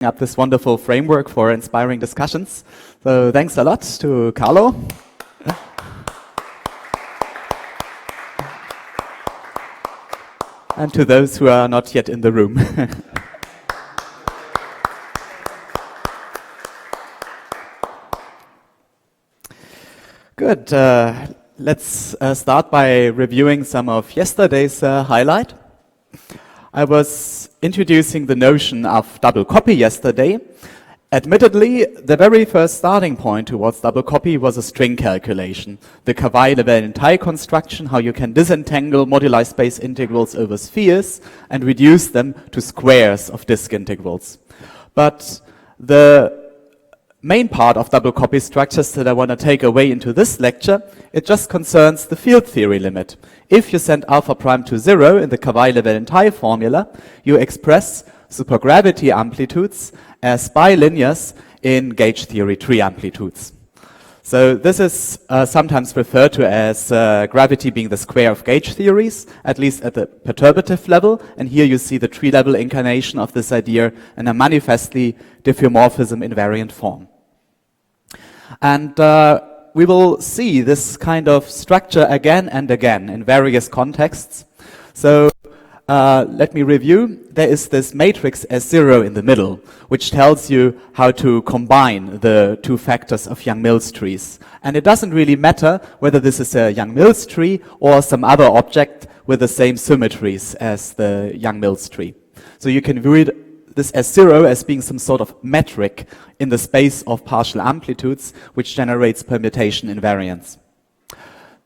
up this wonderful framework for inspiring discussions. So thanks a lot to Carlo. And to those who are not yet in the room. Good. Let's start by reviewing some of yesterday's highlight. I was introducing the notion of double copy yesterday. Admittedly, the very first starting point towards double copy was a string calculation, the Kawaii-Level-Entire construction, how you can disentangle moduli space integrals over spheres and reduce them to squares of disk integrals. But the main part of double copy structures that I want to take away into this lecture, it just concerns the field theory limit. If you send alpha prime to 0 in the Kawaii-Level-Entire formula, you express supergravity amplitudes as bilinears in gauge theory tree amplitudes. So this is sometimes referred to as gravity being the square of gauge theories, at least at the perturbative level. And here you see the tree level incarnation of this idea in a manifestly diffeomorphism invariant form. And we will see this kind of structure again and again in various contexts. So let me review. There is this matrix S0 in the middle, which tells you how to combine the two factors of Young-Mills trees. And it doesn't really matter whether this is a Young-Mills tree or some other object with the same symmetries as the Young-Mills tree. So you can read this S0 as being some sort of metric in the space of partial amplitudes, which generates permutation invariance.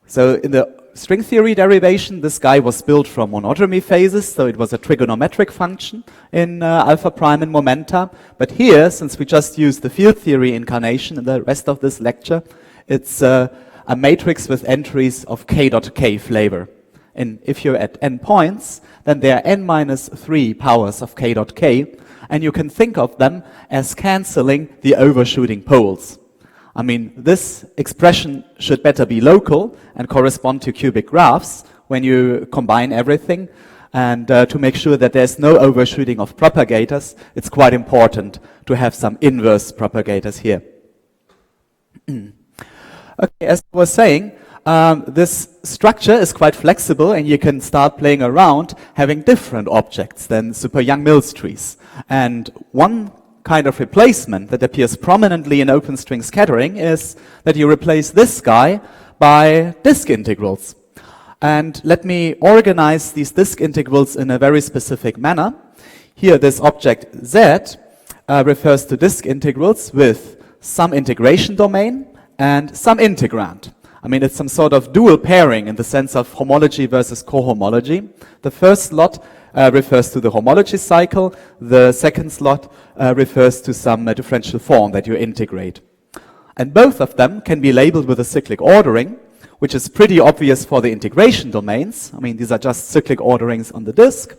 So in the string theory derivation, this guy was built from monodromy phases, so it was a trigonometric function in alpha prime and momenta. But here, since we just used the field theory incarnation in the rest of this lecture, it's a matrix with entries of k dot k flavor. And if you're at n points, then there are n minus 3 powers of k dot k, and you can think of them as canceling the overshooting poles. I mean, this expression should better be local and correspond to cubic graphs when you combine everything. And to make sure that there's no overshooting of propagators, it's quite important to have some inverse propagators here. Okay, as I was saying, this structure is quite flexible and you can start playing around having different objects than super Young-Mills trees. And one kind of replacement that appears prominently in open string scattering is that you replace this guy by disk integrals. And let me organize these disk integrals in a very specific manner. Here this object Z refers to disk integrals with some integration domain and some integrand. I mean, it's some sort of dual pairing in the sense of homology versus cohomology. The first slot refers to the homology cycle. The second slot refers to some differential form that you integrate. And both of them can be labeled with a cyclic ordering, which is pretty obvious for the integration domains. I mean, these are just cyclic orderings on the disk.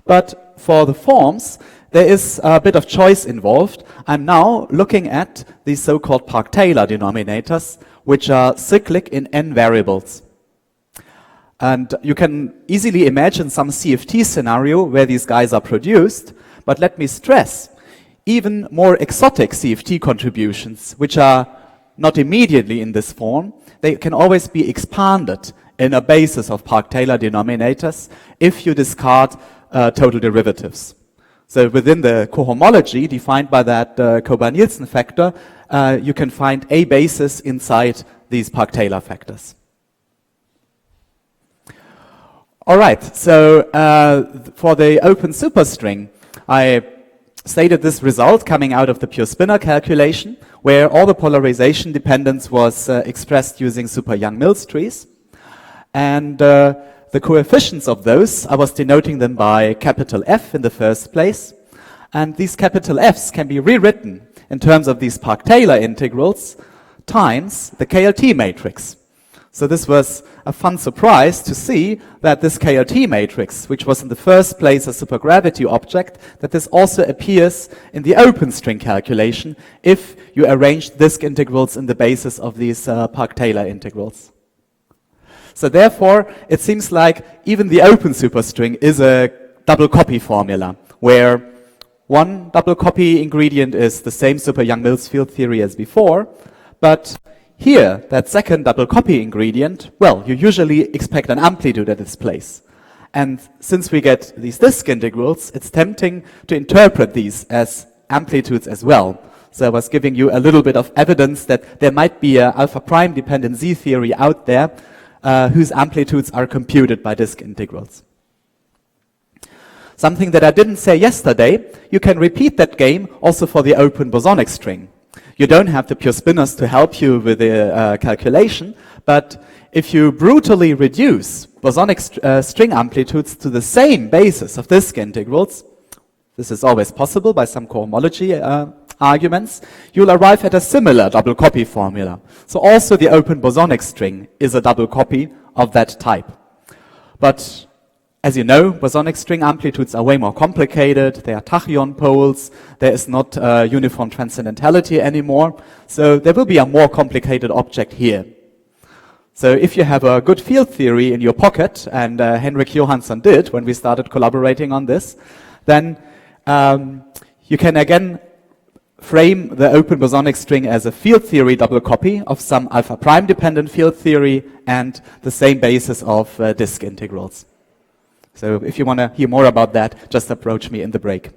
But for the forms, there is a bit of choice involved. I'm now looking at these so-called Park-Taylor denominators, which are cyclic in n variables. And you can easily imagine some CFT scenario where these guys are produced, but let me stress, even more exotic CFT contributions, which are not immediately in this form, they can always be expanded in a basis of Park-Taylor denominators if you discard total derivatives. So within the cohomology defined by that Kober-Nielsen factor, you can find a basis inside these Park-Taylor factors. All right, so for the open superstring, I stated this result coming out of the pure Spinor calculation, where all the polarization dependence was expressed using super Young-Mills trees. And the coefficients of those, I was denoting them by capital F in the first place. And these capital Fs can be rewritten in terms of these Park-Taylor integrals times the KLT matrix. So this was a fun surprise to see that this KLT matrix, which was in the first place a supergravity object, that this also appears in the open string calculation if you arrange disk integrals in the basis of these Park-Taylor integrals. So therefore, it seems like even the open superstring is a double copy formula, where One double copy ingredient is the same super Young-Mills field theory as before, but here, that second double copy ingredient, well, you usually expect an amplitude at its place. And since we get these disk integrals, it's tempting to interpret these as amplitudes as well. So I was giving you a little bit of evidence that there might be an alpha prime dependent Z theory out there whose amplitudes are computed by disk integrals. Something that I didn't say yesterday, you can repeat that game also for the open bosonic string. You don't have the pure spinors to help you with the calculation, but if you brutally reduce bosonic string amplitudes to the same basis of disk integrals, this is always possible by some cohomology arguments, you'll arrive at a similar double copy formula. So also the open bosonic string is a double copy of that type. But as you know, bosonic string amplitudes are way more complicated. They are tachyon poles. There is not uniform transcendentality anymore. So there will be a more complicated object here. So if you have a good field theory in your pocket, and Henrik Johansson did when we started collaborating on this, then you can again frame the open bosonic string as a field theory double copy of some alpha prime dependent field theory and the same basis of disk integrals. So if you want to hear more about that, just approach me in the break.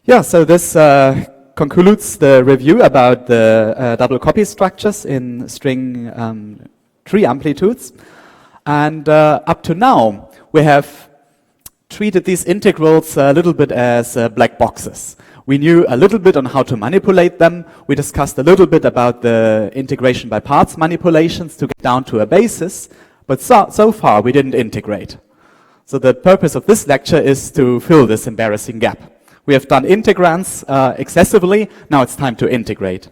Yeah, so this concludes the review about the double copy structures in string tree amplitudes. And up to now, we have treated these integrals a little bit as black boxes. We knew a little bit on how to manipulate them. We discussed a little bit about the integration by parts manipulations to get down to a basis. But so far, we didn't integrate. So the purpose of this lecture is to fill this embarrassing gap. We have done integrands excessively. Now it's time to integrate.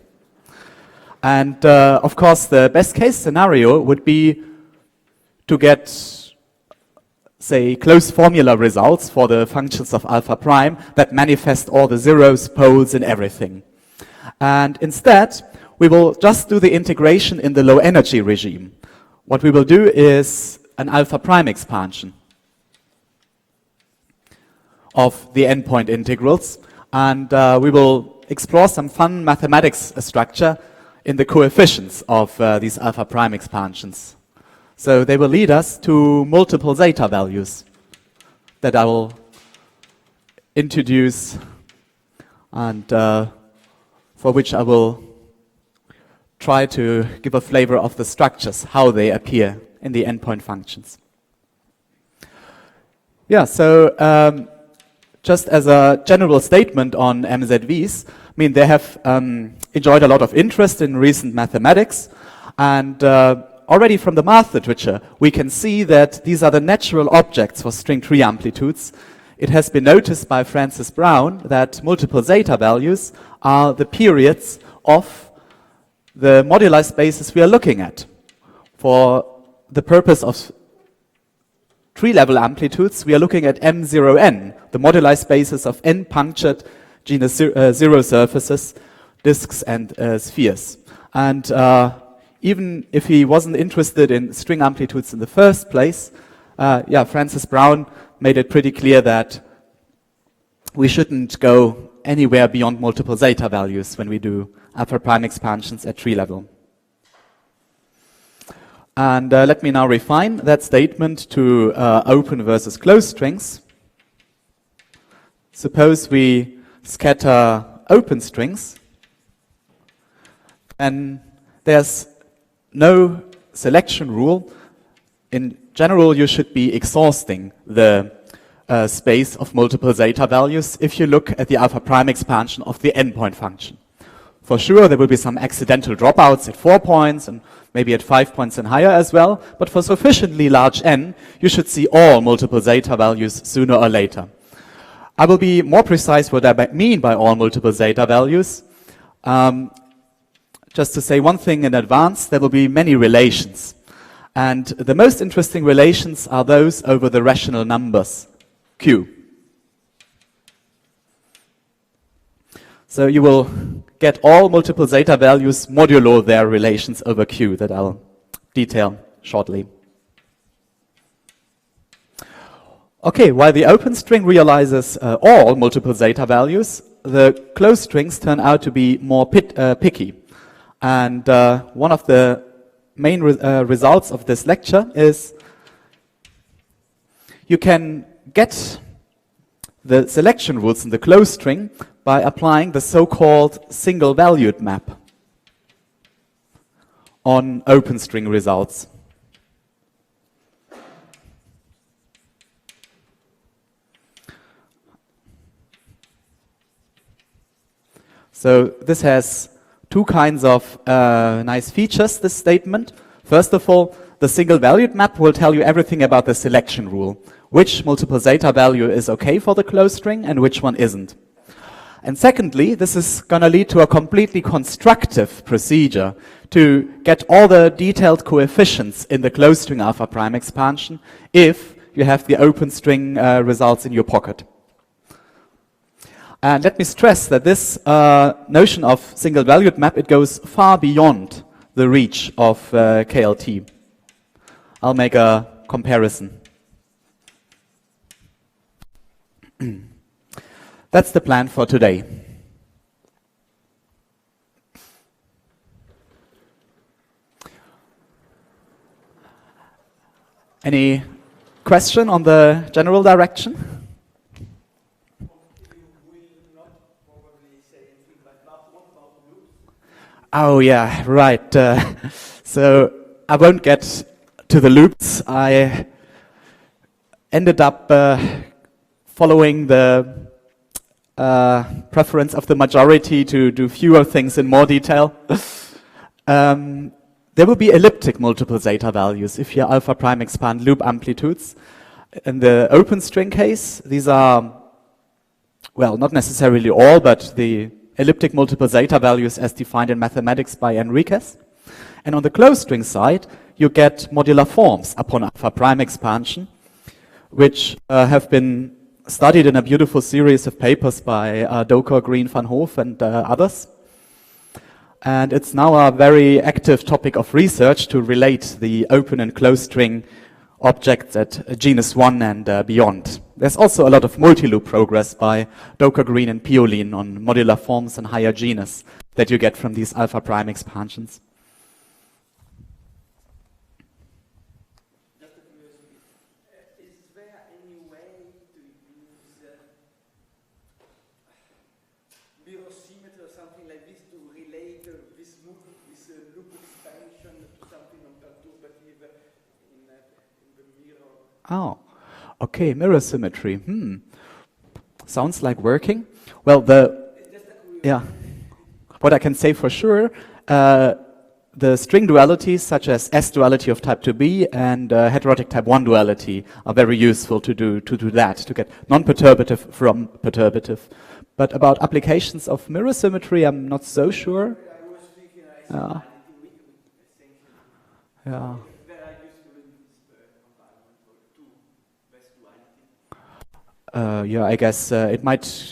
And of course, the best case scenario would be to get, say, closed formula results for the functions of alpha prime that manifest all the zeros, poles, and everything. And instead, we will just do the integration in the low energy regime. What we will do is an alpha prime expansion of the endpoint integrals, and we will explore some fun mathematics structure in the coefficients of these alpha prime expansions. So they will lead us to multiple zeta values that I will introduce and for which I will try to give a flavor of the structures, how they appear in the endpoint functions. Yeah, so just as a general statement on MZVs, I mean, they have enjoyed a lot of interest in recent mathematics, and already from the math literature, we can see that these are the natural objects for string tree amplitudes. It has been noticed by Francis Brown that multiple zeta values are the periods of the moduli spaces we are looking at. For the purpose of tree-level amplitudes, we are looking at M0n, the moduli spaces of n-punctured genus zero surfaces, disks, and spheres. And even if he wasn't interested in string amplitudes in the first place, Francis Brown made it pretty clear that we shouldn't go anywhere beyond multiple zeta values when we do alpha prime expansions at tree level. And let me now refine that statement to open versus closed strings. Suppose we scatter open strings, and there's no selection rule. In general, you should be exhausting the space of multiple zeta values if you look at the alpha prime expansion of the endpoint function. For sure, there will be some accidental dropouts at 4 points and maybe at 5 points and higher as well, but for sufficiently large n, you should see all multiple zeta values sooner or later. I will be more precise what I mean by all multiple zeta values. Just to say one thing in advance, there will be many relations. And the most interesting relations are those over the rational numbers, Q. So you will get all multiple zeta values modulo their relations over Q that I'll detail shortly. Okay, while the open string realizes all multiple zeta values, the closed strings turn out to be more picky. And one of the main results of this lecture is you can get the selection rules in the closed string by applying the so-called single-valued map on open string results. So this has two kinds of nice features, this statement. First of all, the single-valued map will tell you everything about the selection rule, which multiple zeta value is okay for the closed string and which one isn't. And secondly, this is going to lead to a completely constructive procedure to get all the detailed coefficients in the closed string alpha prime expansion if you have the open string results in your pocket. And let me stress that this notion of single-valued map, it goes far beyond the reach of KLT. I'll make a comparison. That's the plan for today. Any question on the general direction? Oh yeah, right. So I won't get to the loops. I ended up following the preference of the majority to do fewer things in more detail. There will be elliptic multiple zeta values if your alpha prime expand loop amplitudes. In the open string case, these are, well, not necessarily all, but the elliptic multiple zeta values as defined in mathematics by Enriquez. And on the closed string side, you get modular forms upon alpha prime expansion, which have been studied in a beautiful series of papers by Doker, Green, Van Hoof, and others. And it's now a very active topic of research to relate the open and closed string objects at genus 1 and beyond. There's also a lot of multi-loop progress by Doker, Green, and Piolin on modular forms and higher genus that you get from these alpha prime expansions. Is there any way to use mirror symmetry or something like this to relate this loop expansion to something non-perturbative in the mirror? Oh, okay, mirror symmetry. Sounds like working. Well, yeah. What I can say for sure, the string dualities such as S duality of type 2b and heterotic type 1 duality are very useful to do that, to get non-perturbative from perturbative. But about applications of mirror symmetry, I'm not so sure. I was thinking Yeah. Yeah, I guess it might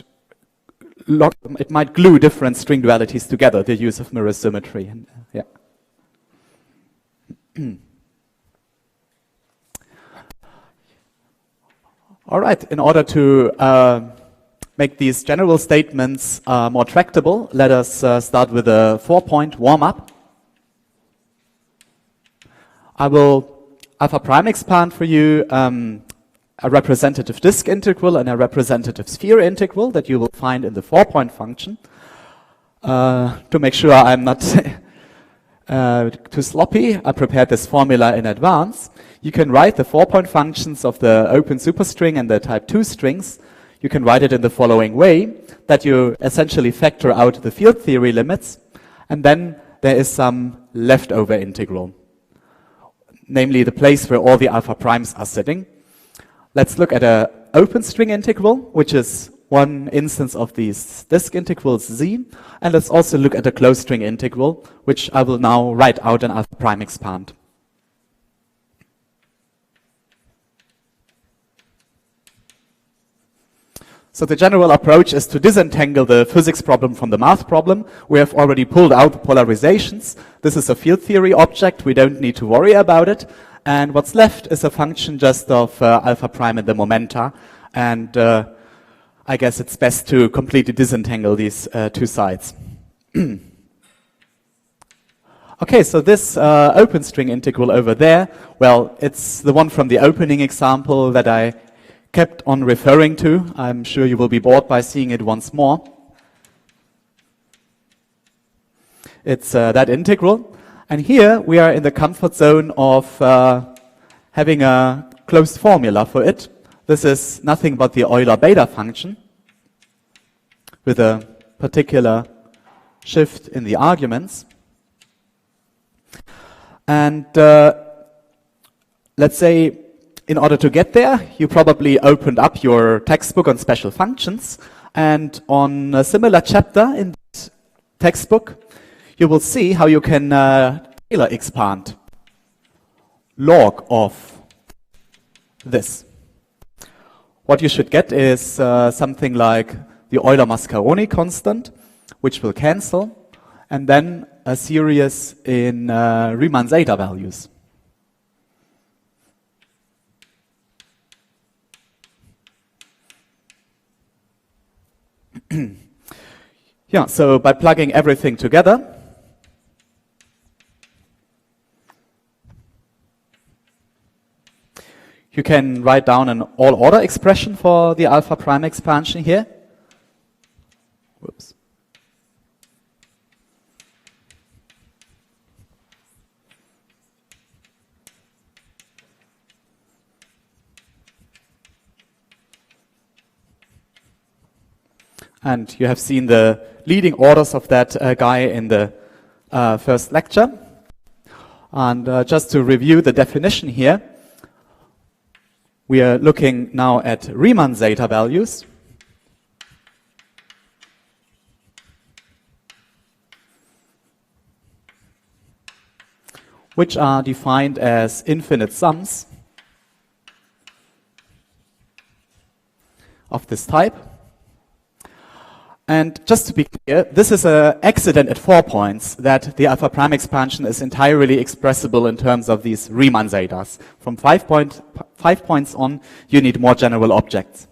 glue different string dualities together, the use of mirror symmetry. And, yeah. All right, in order to make these general statements more tractable, let us start with a 4-point warm-up. I will alpha prime expand for you a representative disk integral and a representative sphere integral that you will find in the 4-point function. To make sure I'm not too sloppy, I prepared this formula in advance. You can write the 4-point functions of the open superstring and the type 2 strings. You can write it in the following way, that you essentially factor out the field theory limits, and then there is some leftover integral, namely the place where all the alpha primes are sitting. Let's look at an open string integral, which is one instance of these disk integrals z, and let's also look at a closed string integral, which I will now write out an alpha prime expand. So the general approach is to disentangle the physics problem from the math problem. We have already pulled out the polarizations. This is a field theory object. We don't need to worry about it. And what's left is a function just of alpha prime and the momenta. And I guess it's best to completely disentangle these two sides. Okay, so this open string integral over there, well, it's the one from the opening example that I kept on referring to. I'm sure you will be bored by seeing it once more. It's that integral. And here we are in the comfort zone of having a closed formula for it. This is nothing but the Euler beta function with a particular shift in the arguments. And let's say in order to get there, you probably opened up your textbook on special functions, and on a similar chapter in that textbook, you will see how you can Taylor expand log of this. What you should get is something like the Euler-Mascheroni constant, which will cancel, and then a series in Riemann Zeta values. Yeah, so by plugging everything together, you can write down an all-order expression for the alpha prime expansion here. Whoops. And you have seen the leading orders of that guy in the first lecture. And just to review the definition here, we are looking now at Riemann zeta values. Which are defined as infinite sums of this type. And just to be clear, this is an accident at 4 points that the alpha prime expansion is entirely expressible in terms of these Riemann zetas. From 5 points on, you need more general objects.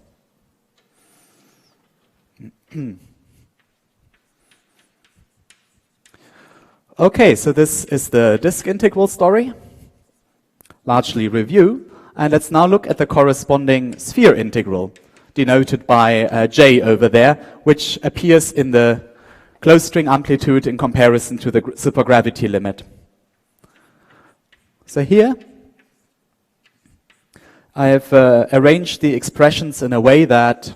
Okay, so this is the disk integral story, largely review. And let's now look at the corresponding sphere integral, denoted by J over there, which appears in the closed string amplitude in comparison to the supergravity limit. So here, I have arranged the expressions in a way that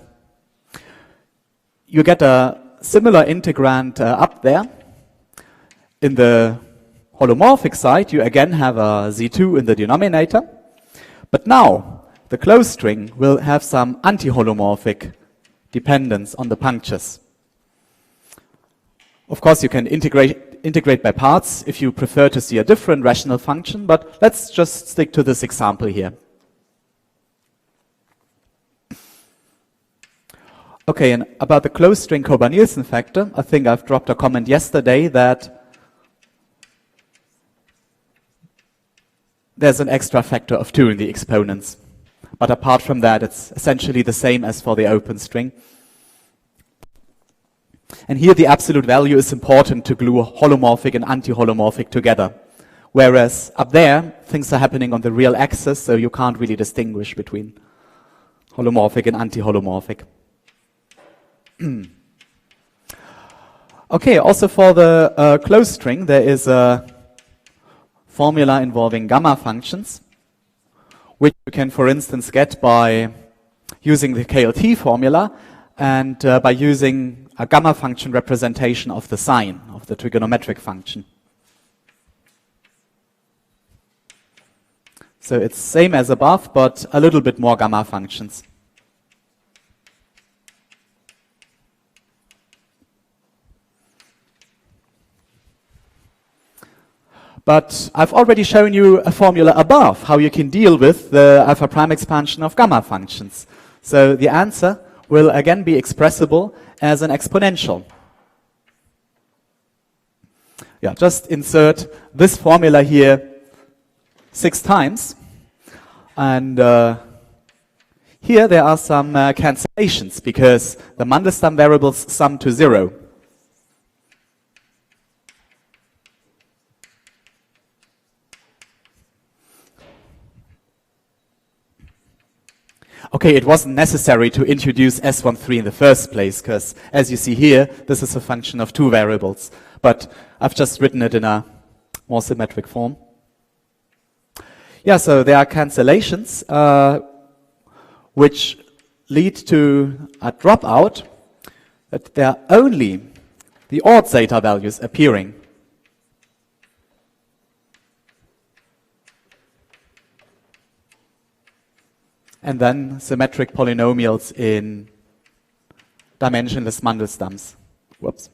you get a similar integrand up there. In the holomorphic side, you again have a Z2 in the denominator. But now, the closed string will have some anti-holomorphic dependence on the punctures. Of course, you can integrate by parts if you prefer to see a different rational function, but let's just stick to this example here. Okay, and about the closed string Kober-Nielsen factor, I think I've dropped a comment yesterday that there's an extra factor of 2 in the exponents. But apart from that, it's essentially the same as for the open string. And here the absolute value is important to glue holomorphic and anti-holomorphic together. Whereas up there, things are happening on the real axis, so you can't really distinguish between holomorphic and anti-holomorphic. Okay, also for the closed string, there is a formula involving gamma functions, which you can, for instance, get by using the KLT formula and by using a gamma function representation of the sign of the trigonometric function. So it's same as above, but a little bit more gamma functions. But I've already shown you a formula above, how you can deal with the alpha prime expansion of gamma functions. So the answer, will again be expressible as an exponential. Yeah, just insert this formula here 6 times. And here there are some cancellations because the Mandelstam variables sum to 0. Okay, it wasn't necessary to introduce S13 in the first place, because as you see here, this is a function of 2 variables. But I've just written it in a more symmetric form. Yeah, so there are cancellations which lead to a dropout, that there are only the odd zeta values appearing. And then symmetric polynomials in dimensionless Mandelstams. Whoops.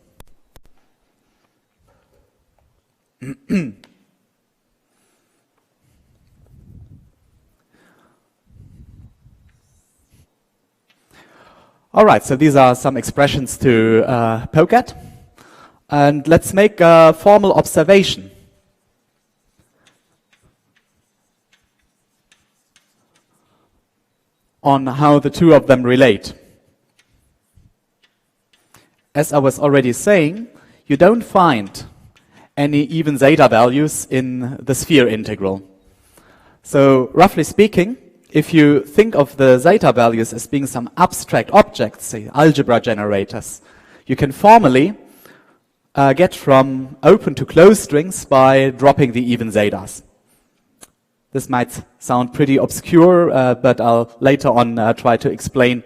All right, so these are some expressions to poke at. And let's make a formal observation. On how the two of them relate. As I was already saying, you don't find any even zeta values in the sphere integral. So roughly speaking, if you think of the zeta values as being some abstract objects, say algebra generators, you can formally get from open to closed strings by dropping the even zetas. This might sound pretty obscure, but I'll later on try to explain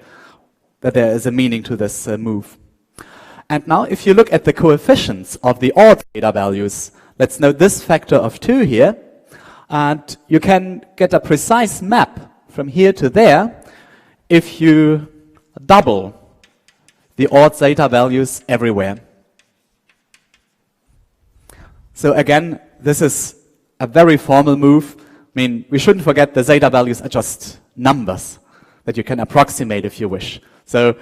that there is a meaning to this move. And now if you look at the coefficients of the odd zeta values, let's note this factor of 2 here, and you can get a precise map from here to there if you double the odd zeta values everywhere. So again, this is a very formal move. I mean, we shouldn't forget the zeta values are just numbers that you can approximate if you wish. So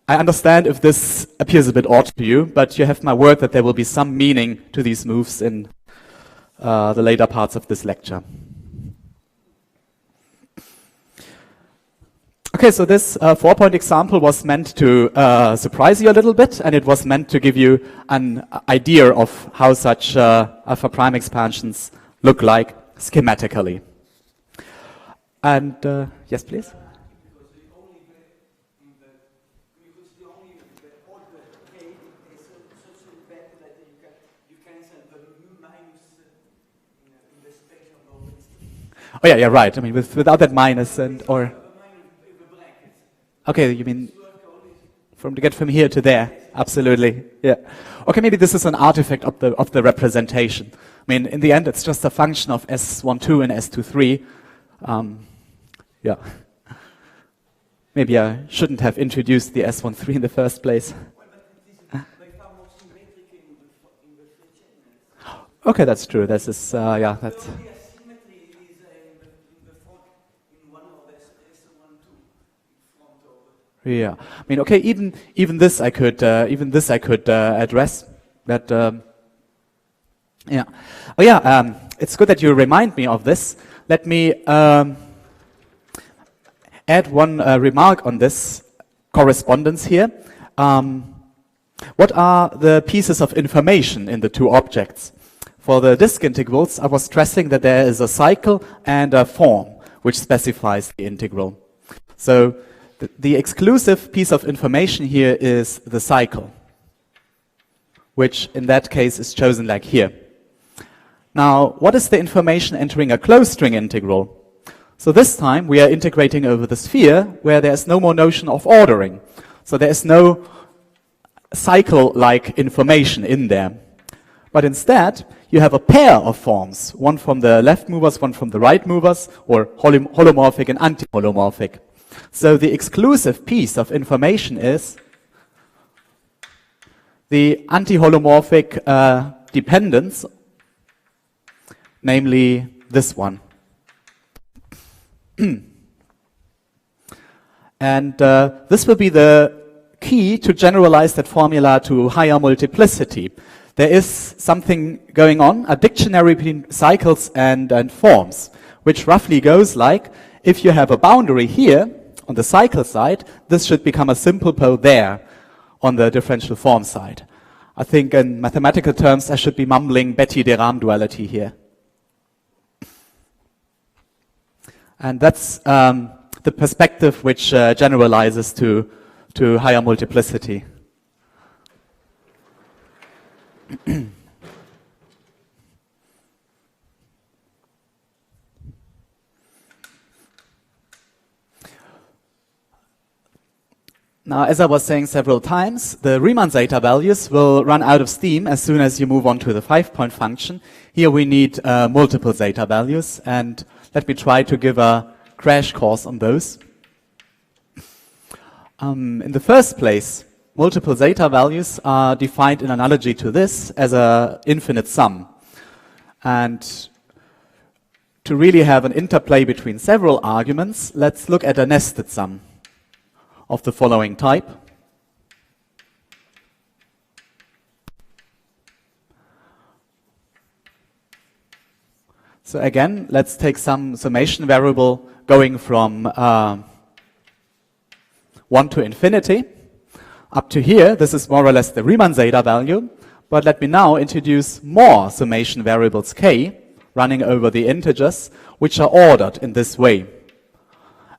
I understand if this appears a bit odd to you, but you have my word that there will be some meaning to these moves in the later parts of this lecture. Okay, so this 4-point example was meant to surprise you a little bit, and it was meant to give you an idea of how such alpha prime expansions look like schematically. And yes, please. Oh yeah, right. I mean, without that minus and or. Okay, you mean to get from here to there? Absolutely. Yeah. Okay, maybe this is an artifact of the representation. I mean, in the end, it's just a function of S12 and S23. Yeah. Maybe I shouldn't have introduced the S13 in the first place. Okay, that's true. This is yeah. That's. Yeah, I mean, okay, even this I could address. That yeah, oh yeah, it's good that you remind me of this. Let me add one remark on this correspondence here. What are the pieces of information in the two objects? For the disk integrals, I was stressing that there is a cycle and a form which specifies the integral. So the exclusive piece of information here is the cycle, which in that case is chosen like here. Now, what is the information entering a closed string integral? So this time we are integrating over the sphere where there is no more notion of ordering. So there is no cycle-like information in there. But instead, you have a pair of forms, one from the left movers, one from the right movers, or holomorphic and anti-holomorphic. So the exclusive piece of information is the anti-holomorphic dependence, namely this one. And this will be the key to generalize that formula to higher multiplicity. There is something going on, a dictionary between cycles and forms, which roughly goes like, if you have a boundary here on the cycle side, this should become a simple pole there on the differential form side. I think in mathematical terms, I should be mumbling Betty de Rham duality here. And that's the perspective which generalizes to higher multiplicity. Now, as I was saying several times, the Riemann zeta values will run out of steam as soon as you move on to the 5-point function. Here we need multiple zeta values, and let me try to give a crash course on those. In the first place, multiple zeta values are defined in analogy to this as an infinite sum. And to really have an interplay between several arguments, let's look at a nested sum of the following type. So again, let's take some summation variable going from 1 to infinity. Up to here, this is more or less the Riemann zeta value, but let me now introduce more summation variables k running over the integers, which are ordered in this way.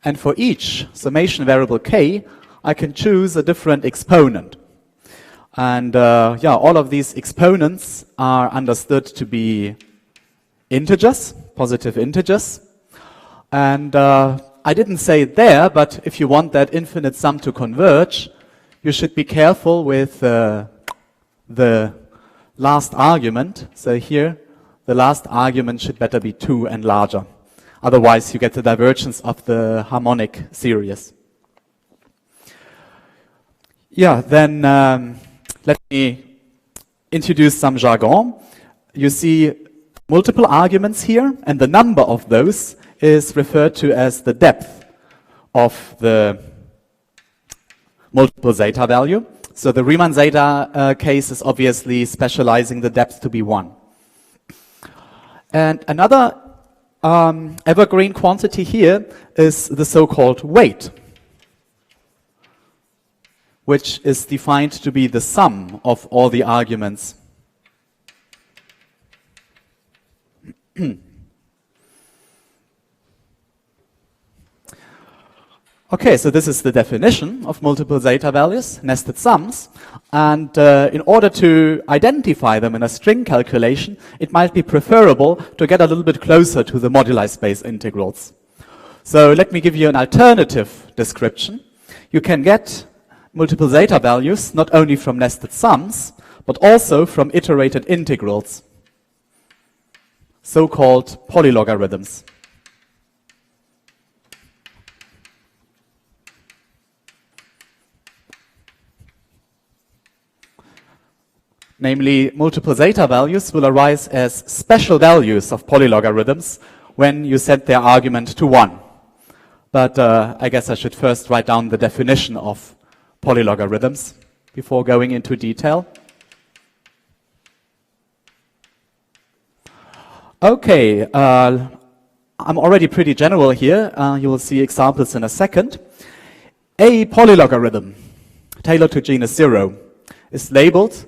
And for each summation variable k, I can choose a different exponent. And all of these exponents are understood to be integers, positive integers. And I didn't say it there, but if you want that infinite sum to converge, you should be careful with the last argument. So here, the last argument should better be 2 and larger. Otherwise, you get the divergence of the harmonic series. Yeah, then let me introduce some jargon. You see multiple arguments here, and the number of those is referred to as the depth of the multiple zeta value. So the Riemann zeta case is obviously specializing the depth to be 1. And another evergreen quantity here is the so-called weight, which is defined to be the sum of all the arguments. Okay, so this is the definition of multiple zeta values, nested sums. And in order to identify them in a string calculation, it might be preferable to get a little bit closer to the moduli space integrals. So let me give you an alternative description. You can get multiple zeta values not only from nested sums, but also from iterated integrals, so-called polylogarithms. Namely, multiple zeta values will arise as special values of polylogarithms when you set their argument to 1. But I guess I should first write down the definition of polylogarithms before going into detail. Okay, I'm already pretty general here. You will see examples in a second. A polylogarithm, tailored to genus 0, is labeled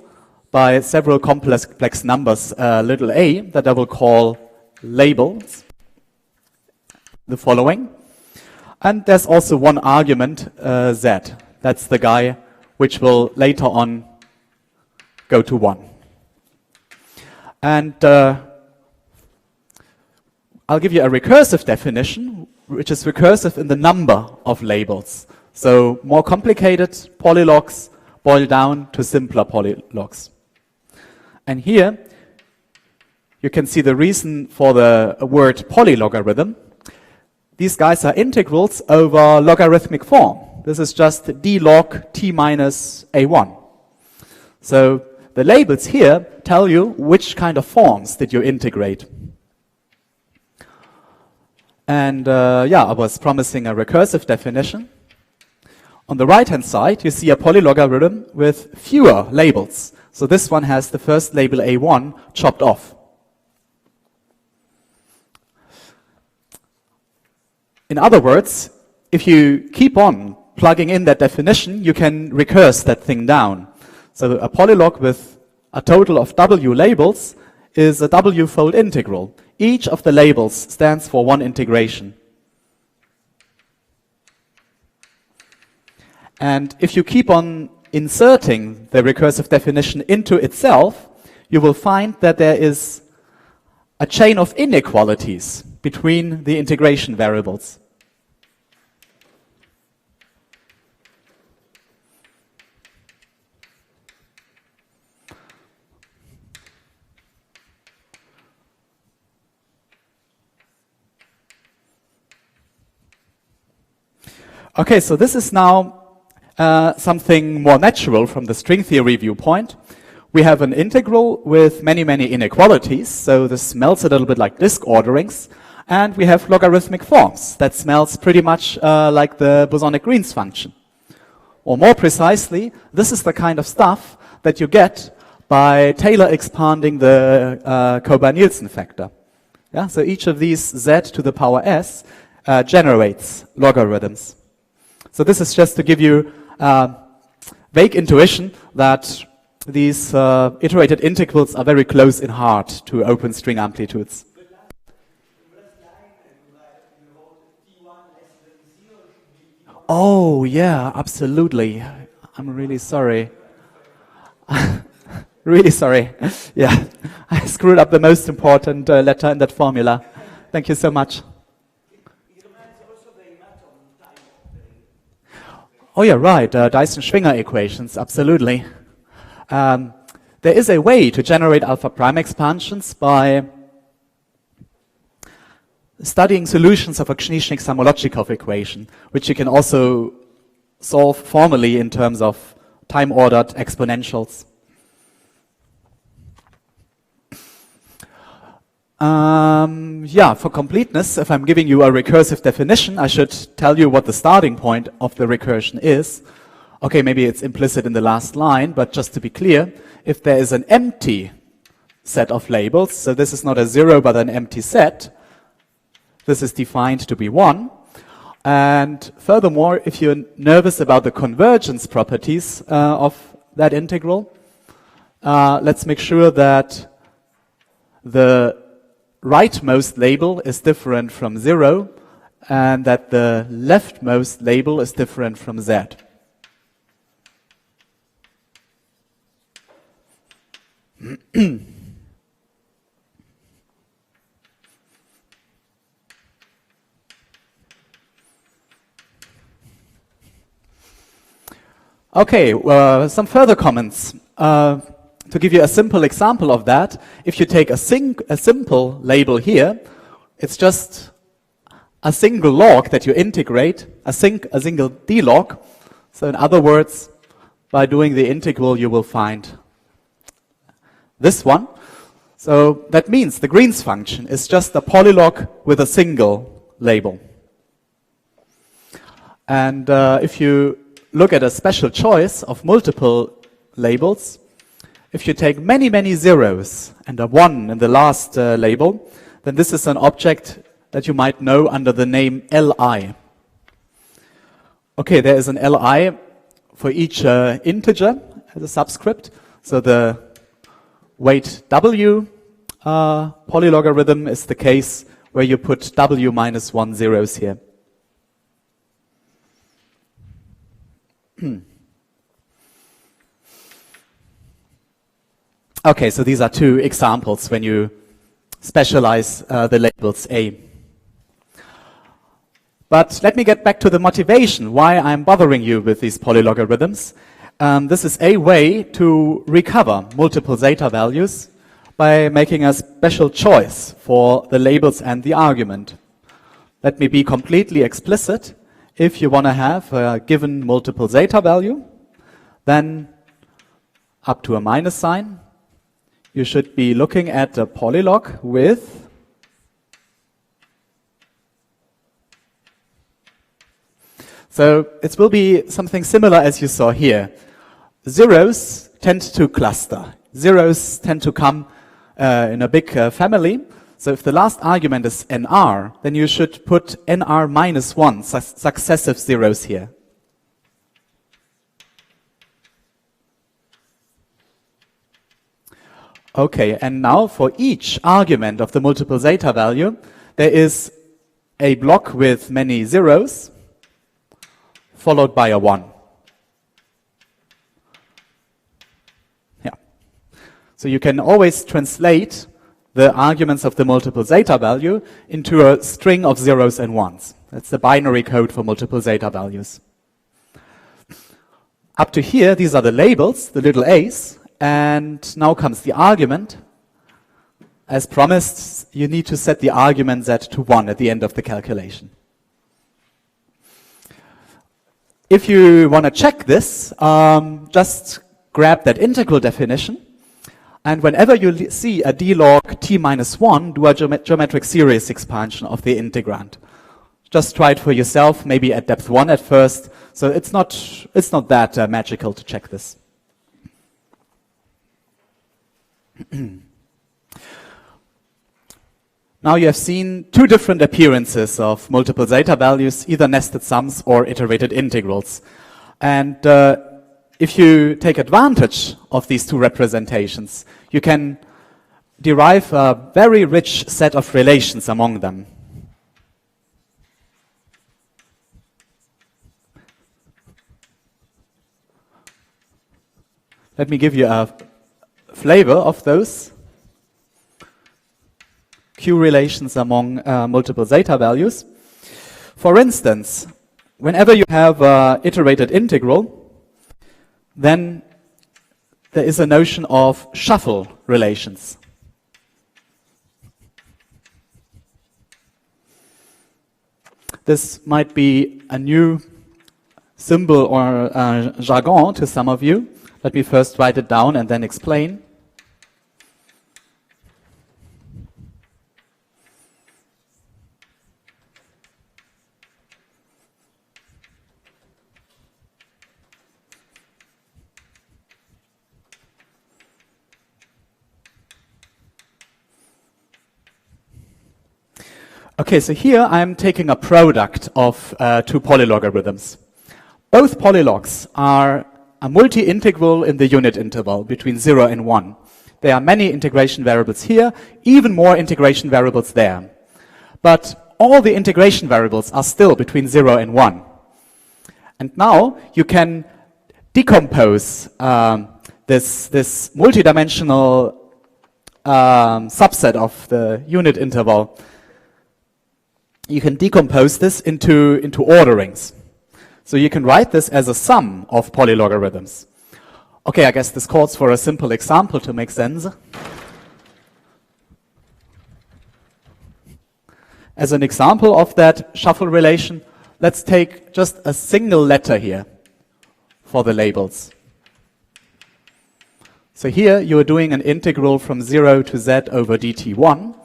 by several complex numbers, little a, that I will call labels, the following. And there's also one argument, z. That's the guy which will later on go to 1. And I'll give you a recursive definition, which is recursive in the number of labels. So more complicated polylogs boil down to simpler polylogs. And here, you can see the reason for the word polylogarithm. These guys are integrals over logarithmic form. This is just d log t minus a1. So the labels here tell you which kind of forms did you integrate. And I was promising a recursive definition. On the right-hand side, you see a polylogarithm with fewer labels. So this one has the first label A1 chopped off. In other words, if you keep on plugging in that definition, you can recurse that thing down. So a polylog with a total of W labels is a W-fold integral. Each of the labels stands for one integration. And if you keep on inserting the recursive definition into itself, you will find that there is a chain of inequalities between the integration variables. Okay, so this is now something more natural from the string theory viewpoint. We have an integral with many, many inequalities, so this smells a little bit like disk orderings, and we have logarithmic forms. That smells pretty much like the bosonic Green's function. Or more precisely, this is the kind of stuff that you get by Taylor expanding the Kober-Nielsen factor. Yeah, so each of these z to the power s generates logarithms. So this is just to give you vague intuition that these iterated integrals are very close in heart to open string amplitudes. Oh, yeah, absolutely. I'm really sorry. Really sorry. Yeah, I screwed up the most important letter in that formula. Thank you so much. Oh yeah, right, Dyson-Schwinger equations, absolutely. There is a way to generate alpha prime expansions by studying solutions of a Krzynishnik-Samolotchikov equation, which you can also solve formally in terms of time-ordered exponentials. Yeah, for completeness, if I'm giving you a recursive definition, I should tell you what the starting point of the recursion is. Okay, maybe it's implicit in the last line, but just to be clear, if there is an empty set of labels, so this is not a zero but an empty set, this is defined to be 1. And furthermore, if you're nervous about the convergence properties of that integral, let's make sure that the rightmost label is different from 0 and that the leftmost label is different from z. Okay, some further comments. To give you a simple example of that, if you take a simple label here, it's just a single log that you integrate, a single d-log. So in other words, by doing the integral, you will find this one. So that means the Green's function is just a polylog with a single label. And if you look at a special choice of multiple labels, if you take many, many zeros and a 1 in the last label, then this is an object that you might know under the name Li. Okay, there is an Li for each integer as a subscript. So the weight W polylogarithm is the case where you put W minus 1 zeros here. Okay, so these are two examples when you specialize the labels A. But let me get back to the motivation, why I'm bothering you with these polylogarithms. This is a way to recover multiple zeta values by making a special choice for the labels and the argument. Let me be completely explicit. If you want to have a given multiple zeta value, then up to a minus sign, you should be looking at a polylog with So it will be something similar as you saw here. Zeros tend to cluster. Zeros tend to come in a big family. So if the last argument is nr, then you should put nr minus 1 successive zeros here. Okay, and now for each argument of the multiple zeta value, there is a block with many zeros, followed by a 1. Yeah. So you can always translate the arguments of the multiple zeta value into a string of zeros and ones. That's the binary code for multiple zeta values. Up to here, these are the labels, the little a's, and now comes the argument. As promised, you need to set the argument z to 1 at the end of the calculation. If you want to check this, just grab that integral definition, and whenever you see a d log t minus 1, do a geometric series expansion of the integrand. Just try it for yourself, maybe at depth 1 at first. So it's not that magical to check this. Now you have seen two different appearances of multiple zeta values, either nested sums or iterated integrals. And if you take advantage of these two representations, you can derive a very rich set of relations among them. Let me give you a flavor of those Q relations among multiple zeta values. For instance, whenever you have an iterated integral, then there is a notion of shuffle relations. This might be a new symbol or jargon to some of you. Let me first write it down and then explain. Okay, so here I'm taking a product of two polylogarithms. Both polylogs are a multi-integral in the unit interval between 0 and 1. There are many integration variables here, even more integration variables there. But all the integration variables are still between 0 and 1. And now you can decompose this multidimensional subset of the unit interval. You can decompose this into orderings. So you can write this as a sum of polylogarithms. Okay, I guess this calls for a simple example to make sense. As an example of that shuffle relation, let's take just a single letter here for the labels. So here you are doing an integral from 0 to z over dt1.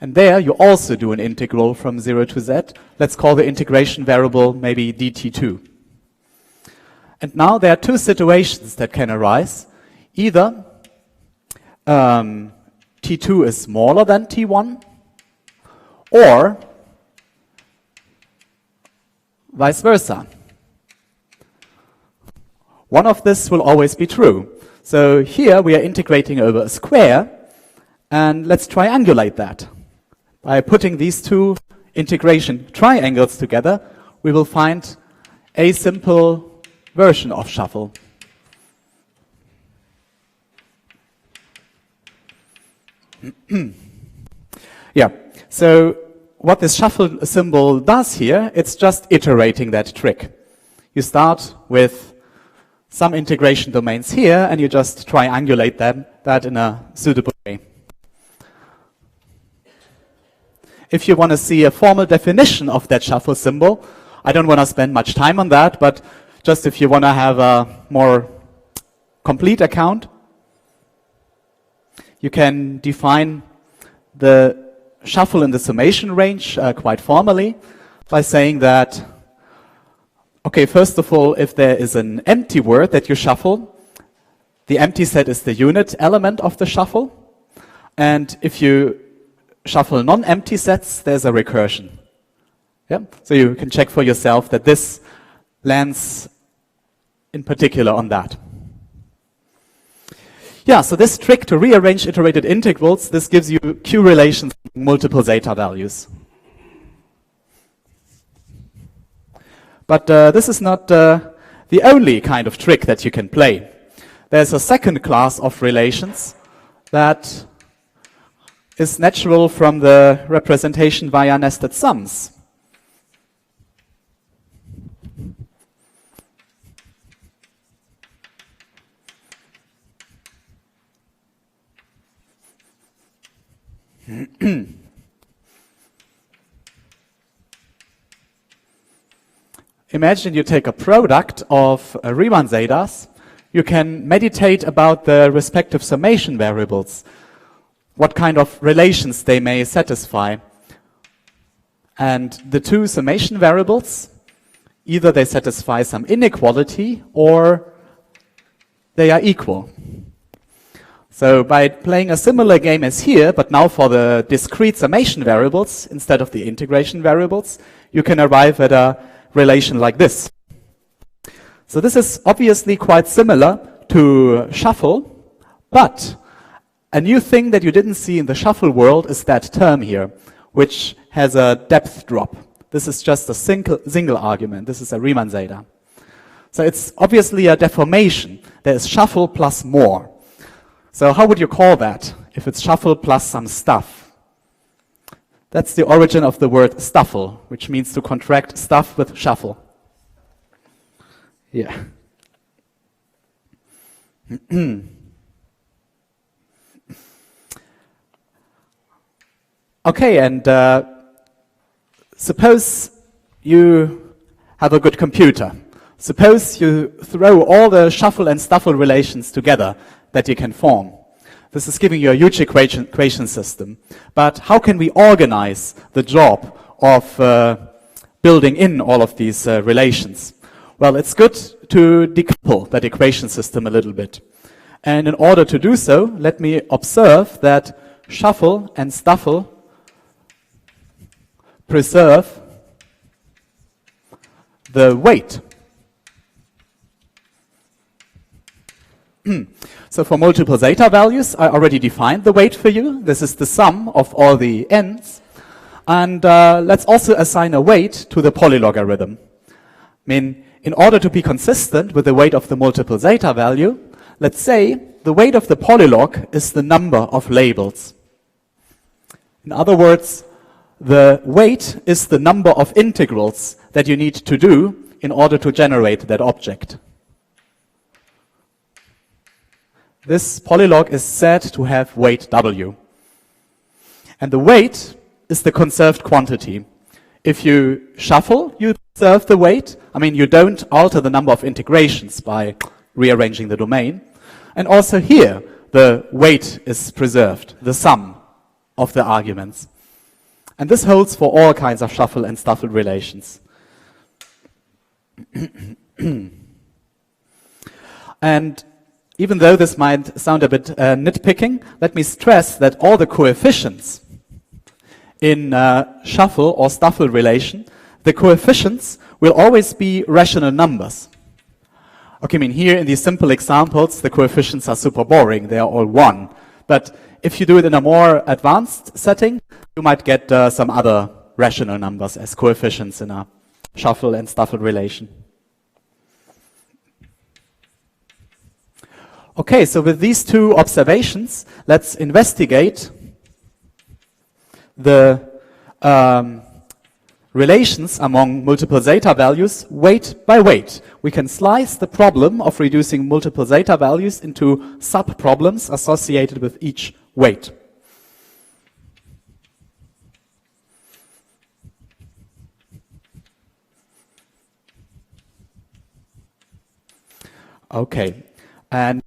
And there you also do an integral from 0 to z. Let's call the integration variable maybe dt2. And now there are two situations that can arise. Either t2 is smaller than t1, or vice versa. One of this will always be true. So here we are integrating over a square, and let's triangulate that. By putting these two integration triangles together, we will find a simple version of shuffle. Yeah, so what this shuffle symbol does here, it's just iterating that trick. You start with some integration domains here, and you just triangulate that in a suitable way. If you want to see a formal definition of that shuffle symbol, I don't want to spend much time on that, but just if you want to have a more complete account, you can define the shuffle in the summation range quite formally by saying that Okay, first of all, if there is an empty word that you shuffle, the empty set is the unit element of the shuffle. And if you shuffle non-empty sets, there's a recursion. Yeah? So you can check for yourself that this lands in particular on that. Yeah, so this trick to rearrange iterated integrals, this gives you Q relations with multiple zeta values. But this is not the only kind of trick that you can play. There's a second class of relations that is natural from the representation via nested sums. Imagine you take a product of Riemann zetas. You can meditate about the respective summation variables, what kind of relations they may satisfy. And the two summation variables, either they satisfy some inequality or they are equal. So by playing a similar game as here, but now for the discrete summation variables instead of the integration variables, you can arrive at a relation like this. So this is obviously quite similar to shuffle, but a new thing that you didn't see in the shuffle world is that term here, which has a depth drop. This is just a single argument. This is a Riemann zeta. So it's obviously a deformation. There is shuffle plus more. So how would you call that if it's shuffle plus some stuff? That's the origin of the word stuffle, which means to contract stuff with shuffle. Yeah. Okay, and suppose you have a good computer. Suppose you throw all the shuffle and stuffle relations together that you can form. This is giving you a huge equation system. But how can we organize the job of building in all of these relations? Well, it's good to decouple that equation system a little bit. And in order to do so, let me observe that shuffle and stuffle preserve the weight. So for multiple zeta values, I already defined the weight for you. This is the sum of all the n's. And let's also assign a weight to the polylogarithm. I mean, in order to be consistent with the weight of the multiple zeta value, let's say the weight of the polylog is the number of labels. In other words, the weight is the number of integrals that you need to do in order to generate that object. This polylog is said to have weight W. And the weight is the conserved quantity. If you shuffle, you preserve the weight. I mean, you don't alter the number of integrations by rearranging the domain. And also here, the weight is preserved, the sum of the arguments. And this holds for all kinds of shuffle and stuffle relations. And even though this might sound a bit nitpicking, let me stress that all the coefficients in shuffle or stuffle relation, the coefficients will always be rational numbers. Okay, I mean, here in these simple examples, the coefficients are super boring. They are all 1. But if you do it in a more advanced setting, you might get some other rational numbers as coefficients in a shuffle and stuffle relation. Okay, so with these two observations, let's investigate the relations among multiple zeta values weight by weight. We can slice the problem of reducing multiple zeta values into sub-problems associated with each weight. Okay. And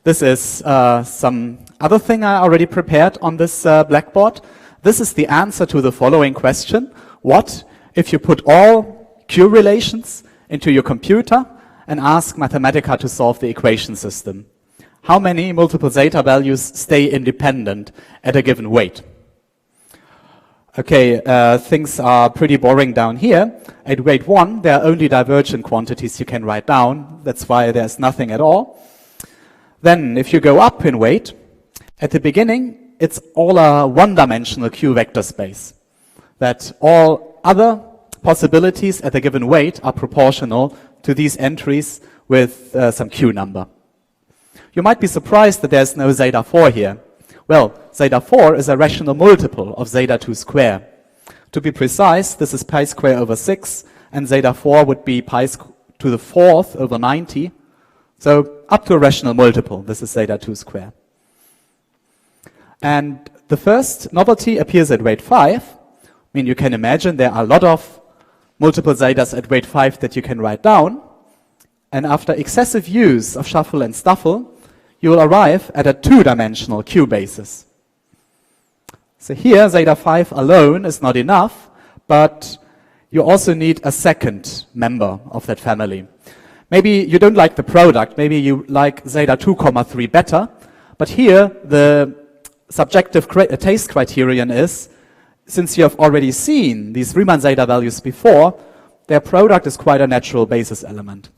this is some other thing I already prepared on this blackboard. This is the answer to the following question. What if you put all Q relations into your computer and ask Mathematica to solve the equation system. How many multiple zeta values stay independent at a given weight? Okay, things are pretty boring down here. At weight 1, there are only divergent quantities you can write down. That's why there's nothing at all. Then, if you go up in weight, at the beginning, it's all a one-dimensional Q vector space. That all other possibilities at a given weight are proportional to these entries with some Q number. You might be surprised that there's no zeta 4 here. Well, zeta 4 is a rational multiple of zeta 2 square. To be precise, this is pi square over 6, and zeta 4 would be pi to the 4th over 90. So up to a rational multiple, this is zeta 2 square. And the first novelty appears at weight 5. I mean, you can imagine there are a lot of multiple zetas at weight 5 that you can write down. And after excessive use of shuffle and stuffle, you will arrive at a two-dimensional Q basis. So here, zeta 5 alone is not enough, but you also need a second member of that family. Maybe you don't like the product, maybe you like zeta 2, 3 better, but here the subjective taste criterion is, since you have already seen these Riemann zeta values before, their product is quite a natural basis element.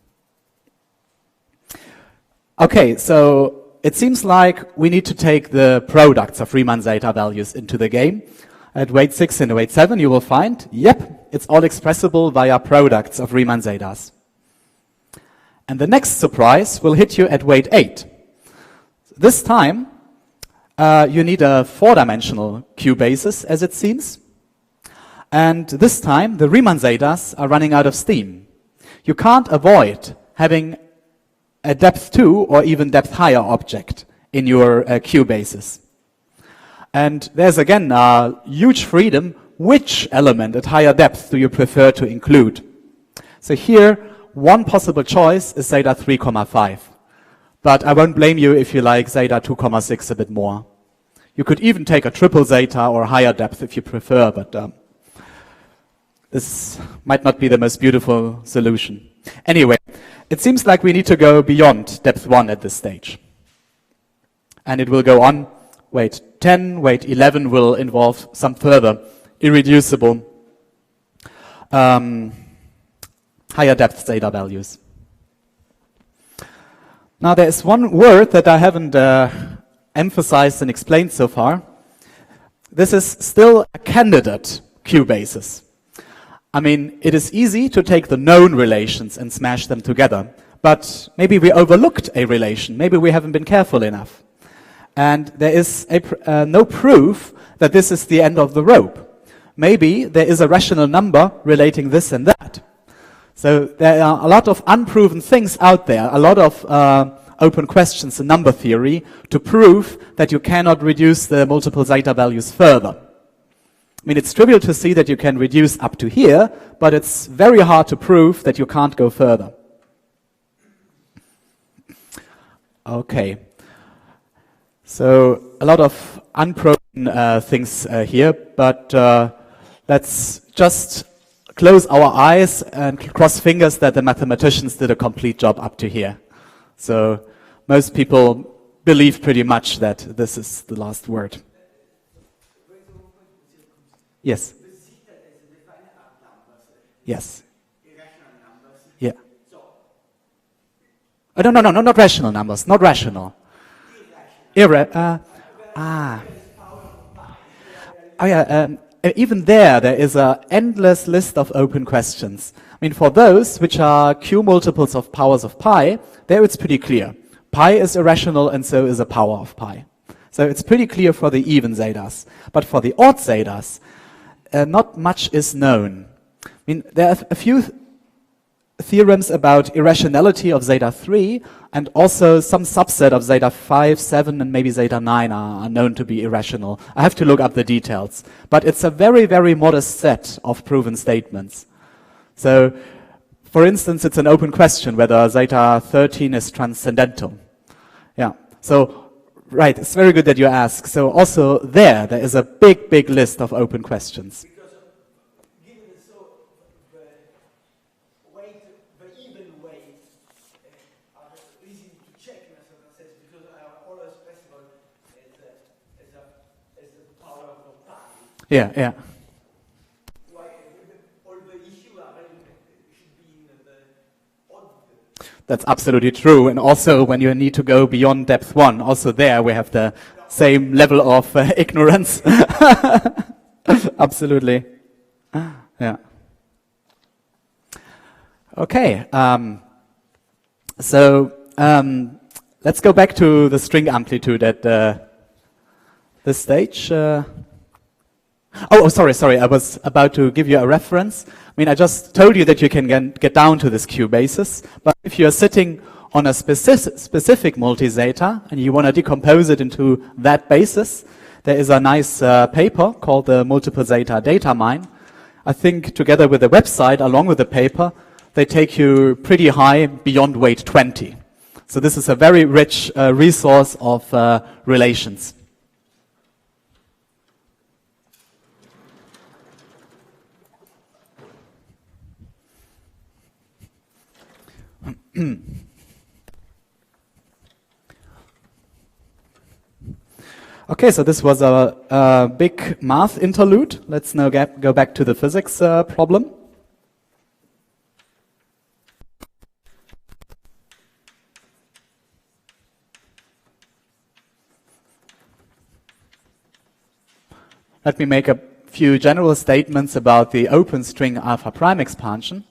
Okay, so it seems like we need to take the products of Riemann zeta values into the game. At weight 6 and weight 7 you will find, yep, it's all expressible via products of Riemann zetas. And the next surprise will hit you at weight 8. This time, you need a four-dimensional Q basis, as it seems. And this time, the Riemann zetas are running out of steam. You can't avoid having a depth 2 or even depth higher object in your Q basis. And there's again a huge freedom. Which element at higher depth do you prefer to include? So here, one possible choice is zeta 3,5. But I won't blame you if you like zeta 2,6 a bit more. You could even take a triple zeta or higher depth if you prefer, but this might not be the most beautiful solution. Anyway, it seems like we need to go beyond depth 1 at this stage. And it will go on. Weight 10, weight 11 will involve some further irreducible higher depth zeta values. Now there is one word that I haven't emphasized and explained so far. This is still a candidate Q basis. I mean, it is easy to take the known relations and smash them together, but maybe we overlooked a relation, maybe we haven't been careful enough. And there is no proof that this is the end of the rope. Maybe there is a rational number relating this and that. So there are a lot of unproven things out there, a lot of open questions in number theory to prove that you cannot reduce the multiple zeta values further. I mean, it's trivial to see that you can reduce up to here, but it's very hard to prove that you can't go further. Okay. So a lot of unproven things here, but let's just close our eyes and cross fingers that the mathematicians did a complete job up to here. So most people believe pretty much that this is the last word. Yes. Yes. Yeah. Oh, no, not rational numbers, not rational. Even there is an endless list of open questions. I mean, for those which are Q multiples of powers of pi, there it's pretty clear. Pi is irrational and so is a power of pi. So it's pretty clear for the even zetas. But for the odd zetas, not much is known. I mean, there are a few theorems about irrationality of zeta 3, and also some subset of zeta 5, 7, and maybe zeta 9 are known to be irrational. I have to look up the details. But it's a very, very modest set of proven statements. So, for instance, it's an open question whether zeta 13 is transcendental. Yeah. So, right, it's very good that you ask. So also there is a big, big list of open questions. Yeah, yeah. Why all the issues should be in the odd. That's absolutely true. And also when you need to go beyond depth 1, also there we have the same level of ignorance. Absolutely. Yeah. Okay. Let's go back to the string amplitude at this stage. Sorry. I was about to give you a reference. I mean, I just told you that you can get down to this Q basis, but if you're sitting on a specific multi-zeta and you want to decompose it into that basis, there is a nice paper called the Multiple Zeta Data Mine. I think together with the website, along with the paper, they take you pretty high beyond weight 20. So this is a very rich resource of relations. Okay, so this was a big math interlude. Let's now go back to the physics problem. Let me make a few general statements about the open string alpha prime expansion.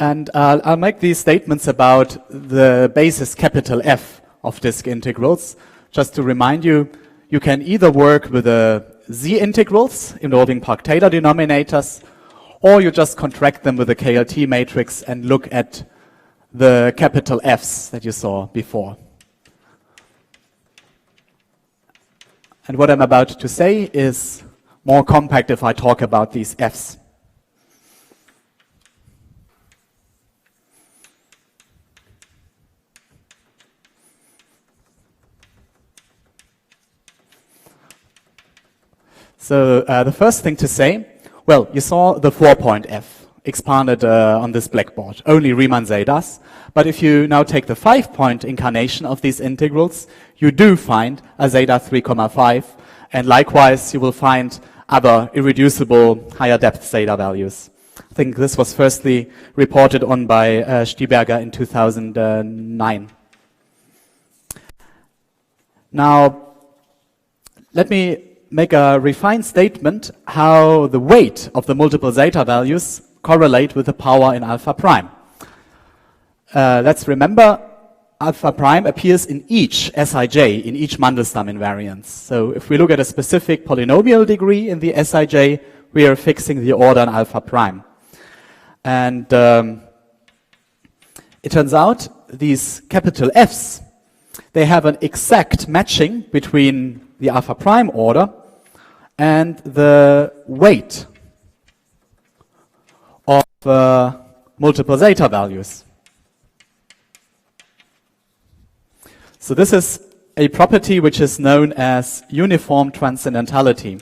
And I'll make these statements about the basis capital F of disk integrals. Just to remind you, you can either work with the Z integrals involving Park-Taylor denominators, or you just contract them with the KLT matrix and look at the capital Fs that you saw before. And what I'm about to say is more compact if I talk about these Fs. So the first thing to say, well, you saw the 4-point F expanded on this blackboard, only Riemann zetas. But if you now take the 5-point incarnation of these integrals, you do find a zeta 3,5, and likewise you will find other irreducible higher depth zeta values. I think this was firstly reported on by Stieberger in 2009. Now, let me make a refined statement how the weight of the multiple zeta values correlate with the power in alpha prime. Let's remember, alpha prime appears in each Sij, in each Mandelstam invariance. So if we look at a specific polynomial degree in the Sij, we are fixing the order in alpha prime. And it turns out these capital Fs, they have an exact matching between the alpha prime order and the weight of multiple zeta values. So this is a property which is known as uniform transcendentality.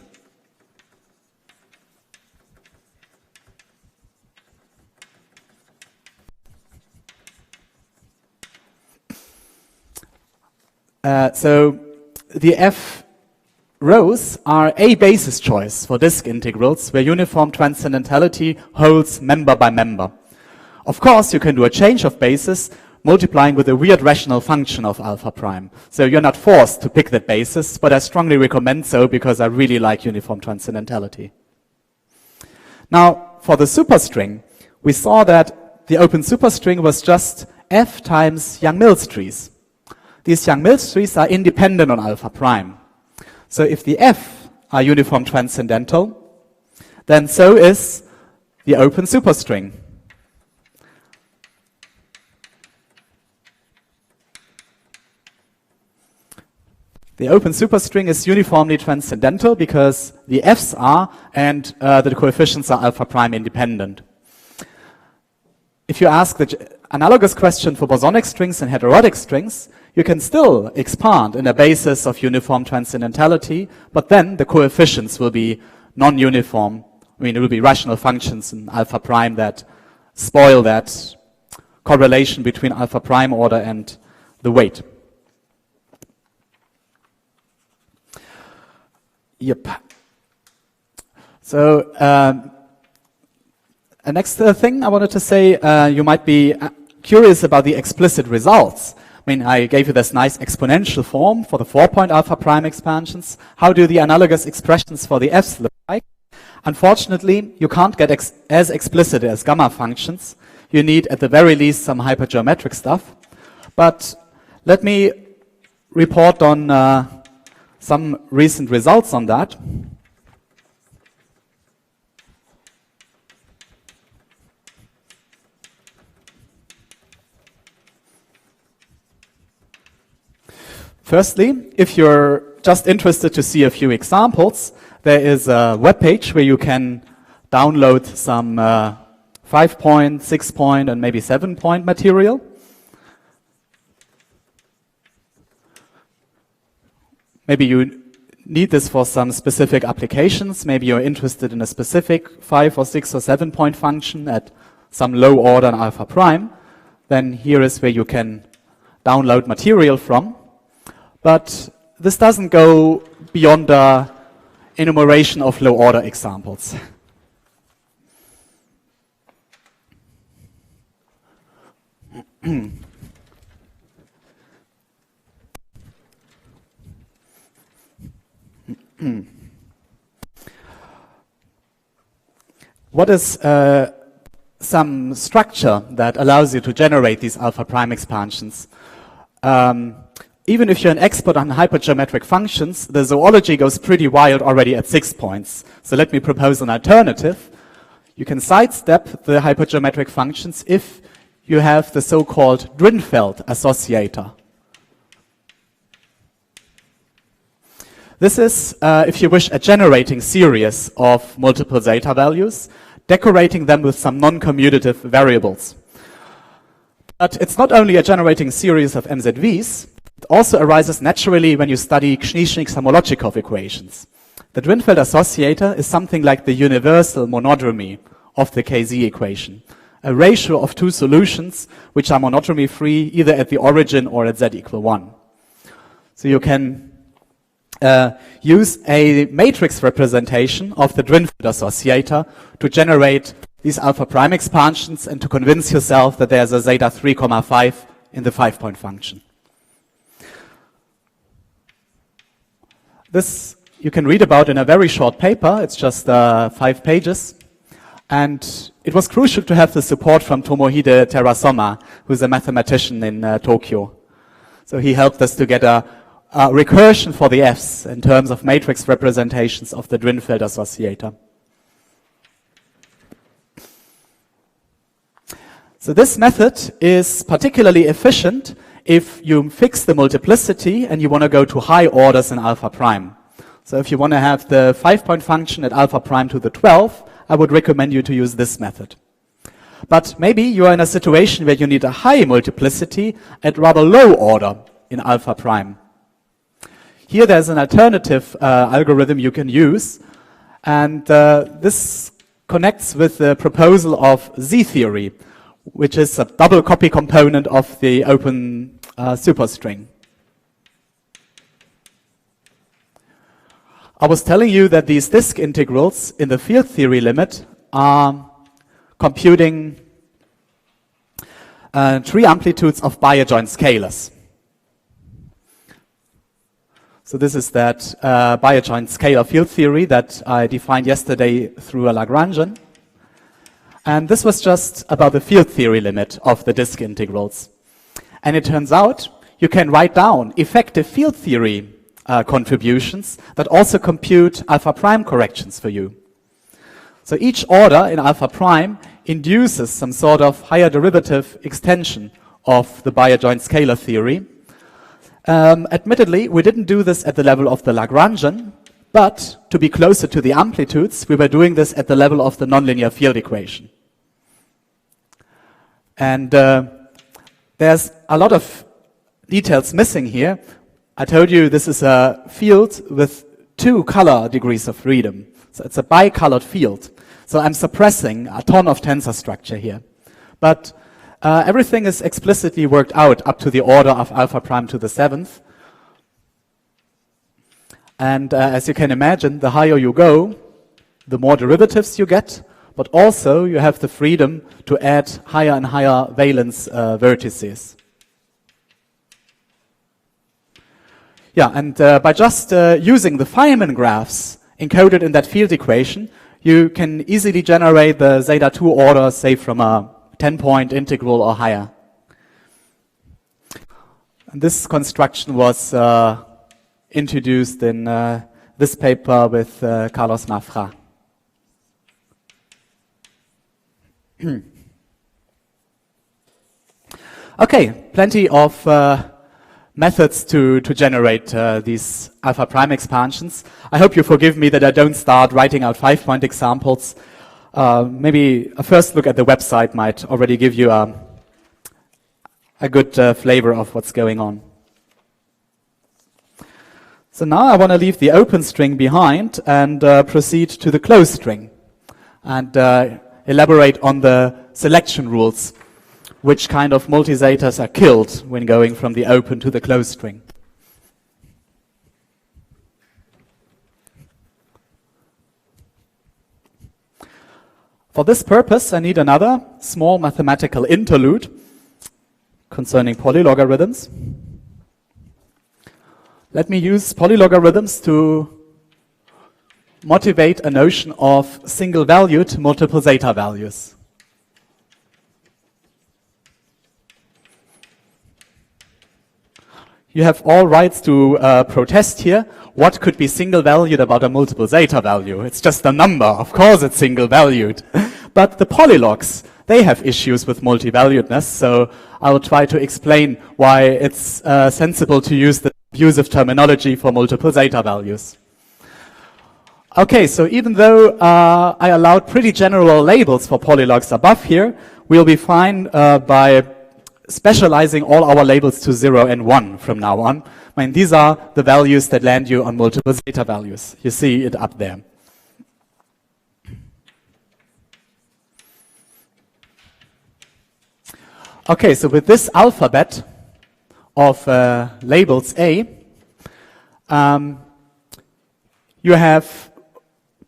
So the F rows are a basis choice for disk integrals where uniform transcendentality holds member by member. Of course, you can do a change of basis multiplying with a weird rational function of alpha prime. So you're not forced to pick that basis, but I strongly recommend so because I really like uniform transcendentality. Now, for the superstring, we saw that the open superstring was just F times Yang-Mills trees. These Yang-Mills trees are independent on alpha prime. So if the F are uniform transcendental, then so is the open superstring. The open superstring is uniformly transcendental because the Fs are and the coefficients are alpha prime independent. If you ask the analogous question for bosonic strings and heterotic strings, you can still expand in a basis of uniform transcendentality, but then the coefficients will be non-uniform. I mean, it will be rational functions in alpha prime that spoil that correlation between alpha prime order and the weight. Yep. So a next thing I wanted to say, you might be curious about the explicit results. I mean, I gave you this nice exponential form for the 4-point alpha prime expansions. How do the analogous expressions for the f's look like? Unfortunately, you can't get as explicit as gamma functions. You need, at the very least, some hypergeometric stuff. But let me report on some recent results on that. Firstly, if you're just interested to see a few examples, there is a web page where you can download some 5-point, 6-point, and maybe 7-point material. Maybe you need this for some specific applications. Maybe you're interested in a specific 5 or 6 or 7-point function at some low order in alpha prime. Then here is where you can download material from. But this doesn't go beyond the enumeration of low order examples. What is some structure that allows you to generate these alpha prime expansions? Even if you're an expert on hypergeometric functions, the zoology goes pretty wild already at 6 points. So let me propose an alternative. You can sidestep the hypergeometric functions if you have the so-called Drinfeld associator. This is, if you wish, a generating series of multiple zeta values, decorating them with some non-commutative variables. But it's not only a generating series of MZVs, it also arises naturally when you study Krzynishnik-Samolochikov equations. The Drinfeld associator is something like the universal monodromy of the KZ equation, a ratio of two solutions which are monodromy free either at the origin or at z equal 1. So you can use a matrix representation of the Drinfeld associator to generate these alpha prime expansions and to convince yourself that there's a zeta 3,5 in the 5-point function. This you can read about in a very short paper. It's just 5 pages. And it was crucial to have the support from Tomohide Terasoma, who's a mathematician in Tokyo. So he helped us to get a recursion for the f's in terms of matrix representations of the Drinfeld associator. So this method is particularly efficient if you fix the multiplicity and you want to go to high orders in alpha prime. So if you want to have the 5-point function at alpha prime to the 12, I would recommend you to use this method. But maybe you are in a situation where you need a high multiplicity at rather low order in alpha prime. Here there's an alternative algorithm you can use, and this connects with the proposal of Z-theory, which is a double copy component of the open superstring. I was telling you that these disk integrals in the field theory limit are computing 3 amplitudes of bi-adjoint scalars. So this is that bi-adjoint scalar field theory that I defined yesterday through a Lagrangian. And this was just about the field theory limit of the disk integrals. And it turns out you can write down effective field theory contributions that also compute alpha prime corrections for you. So each order in alpha prime induces some sort of higher derivative extension of the bi-adjoint scalar theory. Admittedly, we didn't do this at the level of the Lagrangian, but to be closer to the amplitudes, we were doing this at the level of the nonlinear field equation. And there's a lot of details missing here. I told you this is a field with 2 color degrees of freedom. So it's a bicolored field. So I'm suppressing a ton of tensor structure here. But everything is explicitly worked out up to the order of alpha prime to the 7th. And as you can imagine, the higher you go, the more derivatives you get, but also you have the freedom to add higher and higher valence vertices. Yeah, and by just using the Feynman graphs encoded in that field equation, you can easily generate the Zeta 2 order, say, from a 10-point integral or higher. And this construction was introduced in this paper with Carlos Mafra. Okay, plenty of methods to generate these alpha prime expansions. I hope you forgive me that I don't start writing out 5-point examples. Maybe a first look at the website might already give you a good flavor of what's going on. So now I want to leave the open string behind and proceed to the closed string and elaborate on the selection rules. Which kind of multi-zetas are killed when going from the open to the closed string. For this purpose, I need another small mathematical interlude concerning polylogarithms. Let me use polylogarithms to motivate a notion of single-valued multiple zeta values. You have all rights to protest here. What could be single-valued about a multiple zeta value? It's just a number. Of course it's single-valued. But the polylogs, they have issues with multi-valuedness, so I will try to explain why it's sensible to use the abusive terminology for multiple zeta values. Okay, so even though I allowed pretty general labels for polylogs above here, we'll be fine by specializing all our labels to 0 and 1 from now on. I mean, these are the values that land you on multiple zeta values. You see it up there. Okay, so with this alphabet of labels A, you have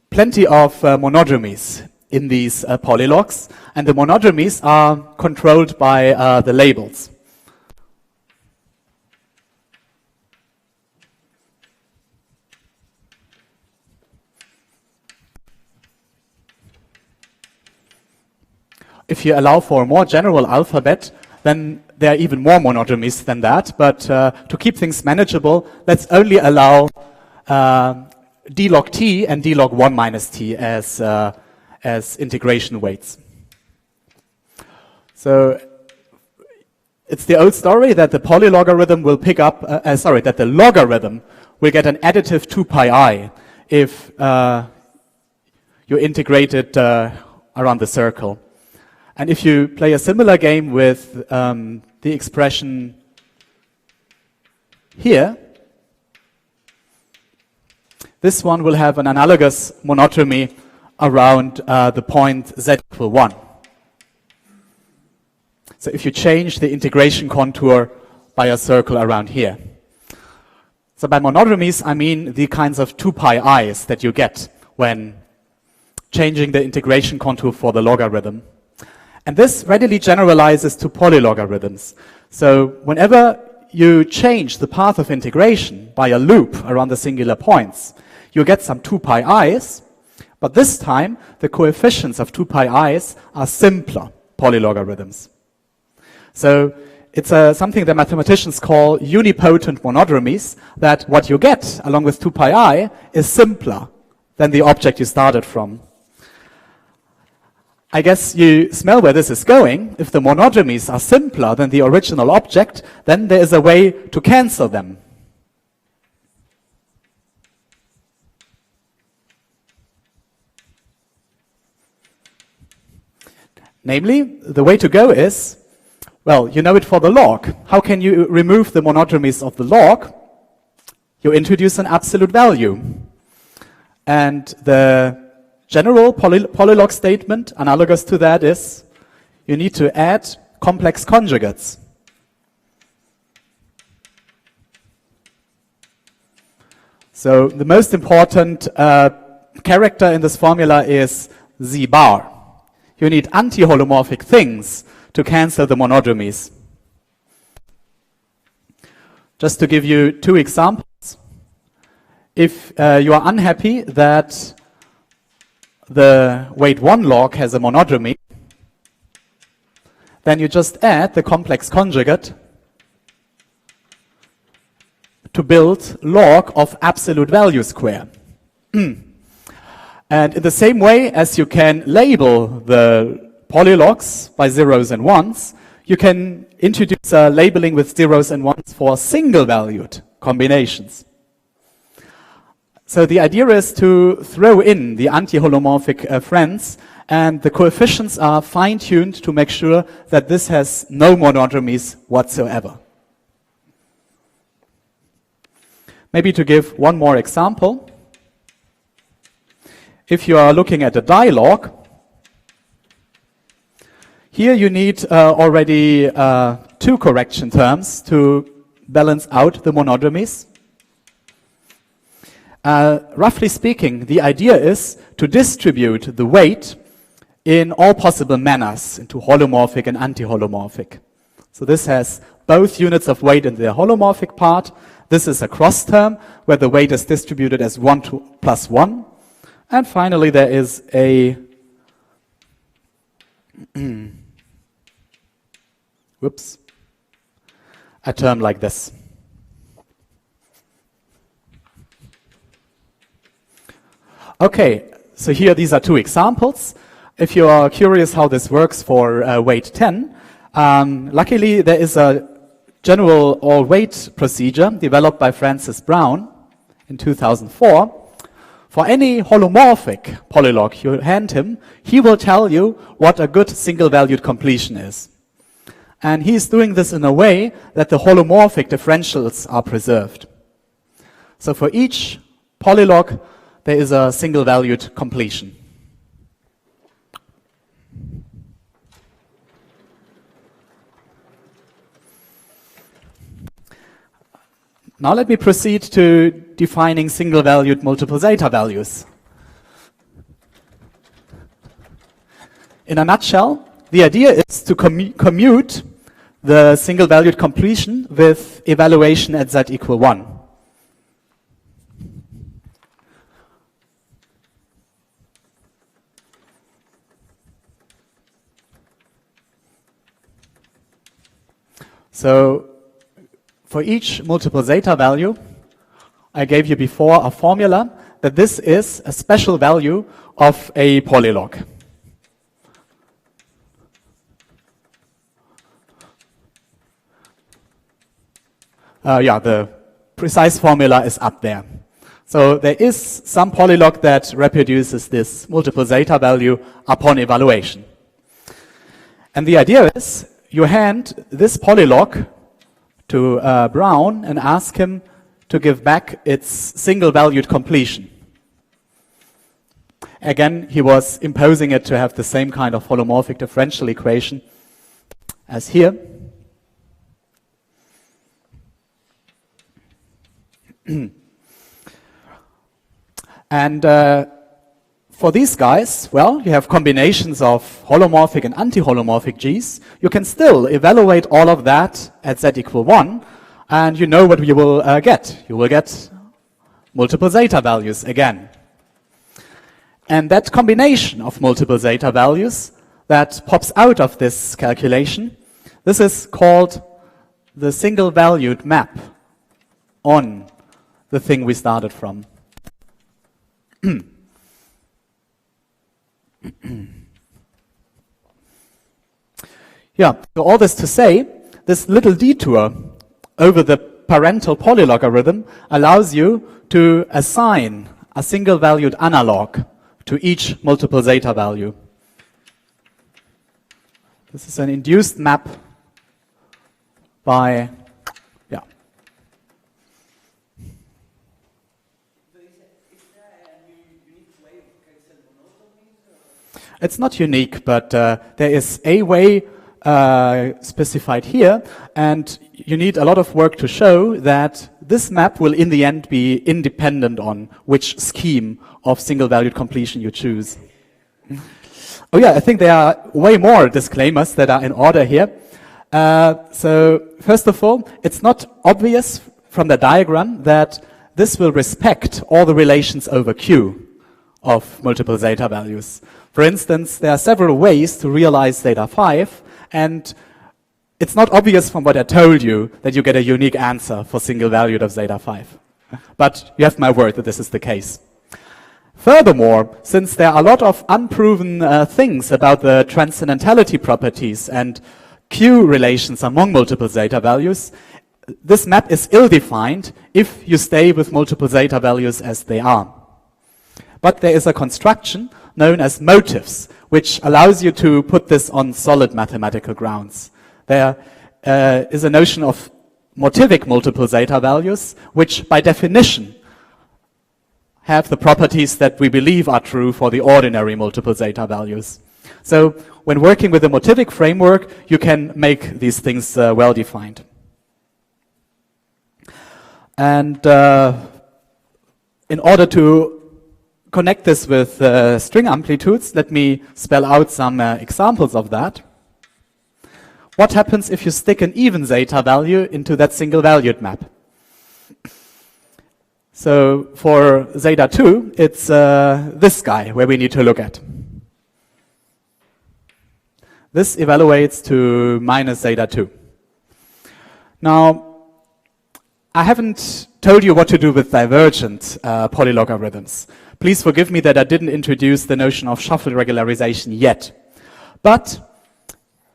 plenty of monodromies in these polylogs, and the monodromies are controlled by the labels. If you allow for a more general alphabet, then there are even more monodromies than that, but to keep things manageable, let's only allow d log t and d log 1 minus t as integration weights. So it's the old story that the polylogarithm will pick up, that the logarithm will get an additive 2 pi I if you integrate it around the circle. And if you play a similar game with the expression here, this one will have an analogous monodromy around the point z equal 1. So if you change the integration contour by a circle around here. So by monodromies, I mean the kinds of 2 pi i's that you get when changing the integration contour for the logarithm. And this readily generalizes to polylogarithms. So whenever you change the path of integration by a loop around the singular points, you get some 2 pi i's, but this time the coefficients of 2 pi i's are simpler polylogarithms. So it's something that mathematicians call unipotent monodromies, that what you get along with 2 pi I is simpler than the object you started from. I guess you smell where this is going. If the monodromies are simpler than the original object, then there is a way to cancel them. Namely, the way to go is, well, you know it for the log. How can you remove the monodromies of the log? You introduce an absolute value. And the general polylog statement analogous to that is you need to add complex conjugates. So the most important character in this formula is Z bar. You need anti-holomorphic things to cancel the monodromies. Just to give you two examples. If you are unhappy that the weight 1 log has a monodromy, then you just add the complex conjugate to build log of absolute value square. And in the same way as you can label the polylogs by zeros and ones, you can introduce a labeling with zeros and ones for single-valued combinations. So the idea is to throw in the anti-holomorphic friends, and the coefficients are fine-tuned to make sure that this has no monodromies whatsoever. Maybe to give one more example, if you are looking at a dialog, here you need already two correction terms to balance out the monodromies. Roughly speaking, the idea is to distribute the weight in all possible manners into holomorphic and anti-holomorphic. So this has both units of weight in the holomorphic part. This is a cross term where the weight is distributed as 1 plus 1. And finally, there is a a term like this. Okay, so here these are two examples. If you are curious how this works for weight 10, luckily there is a general all-weight procedure developed by Francis Brown in 2004. For any holomorphic polylog you hand him, he will tell you what a good single-valued completion is. And he's doing this in a way that the holomorphic differentials are preserved. So for each polylog, there is a single-valued completion. Now let me proceed to defining single-valued multiple zeta values. In a nutshell, the idea is to commute the single-valued completion with evaluation at z equal 1. So for each multiple zeta value, I gave you before a formula that this is a special value of a polylog. The precise formula is up there. So there is some polylog that reproduces this multiple zeta value upon evaluation. And the idea is you hand this polylog to Brown and ask him to give back its single-valued completion. Again, he was imposing it to have the same kind of holomorphic differential equation as here. And for these guys, well, you have combinations of holomorphic and anti-holomorphic G's. You can still evaluate all of that at z equal 1, and you know what you will get. You will get multiple zeta values again. And that combination of multiple zeta values that pops out of this calculation, this is called the single-valued map on the thing we started from. Yeah, so all this to say, this little detour over the parental polylogarithm allows you to assign a single-valued analog to each multiple zeta value. This is an induced map by, yeah. It's not unique, but there is a way specified here, and you need a lot of work to show that this map will in the end be independent on which scheme of single-valued completion you choose. Oh yeah, I think there are way more disclaimers that are in order here. So first of all, it's not obvious from the diagram that this will respect all the relations over Q of multiple zeta values. For instance, there are several ways to realize zeta 5, and it's not obvious from what I told you that you get a unique answer for single valued of zeta 5. But you have my word that this is the case. Furthermore, since there are a lot of unproven things about the transcendentality properties and Q relations among multiple zeta values, this map is ill-defined if you stay with multiple zeta values as they are. But there is a construction known as motives, which allows you to put this on solid mathematical grounds. There is a notion of motivic multiple zeta values, which by definition have the properties that we believe are true for the ordinary multiple zeta values. So when working with a motivic framework, you can make these things well defined. And in order to connect this with string amplitudes, let me spell out some examples of that. What happens if you stick an even zeta value into that single valued map? So for zeta 2, it's this guy where we need to look at. This evaluates to minus zeta 2. Now, I haven't told you what to do with divergent polylogarithms. Please forgive me that I didn't introduce the notion of shuffle regularization yet. But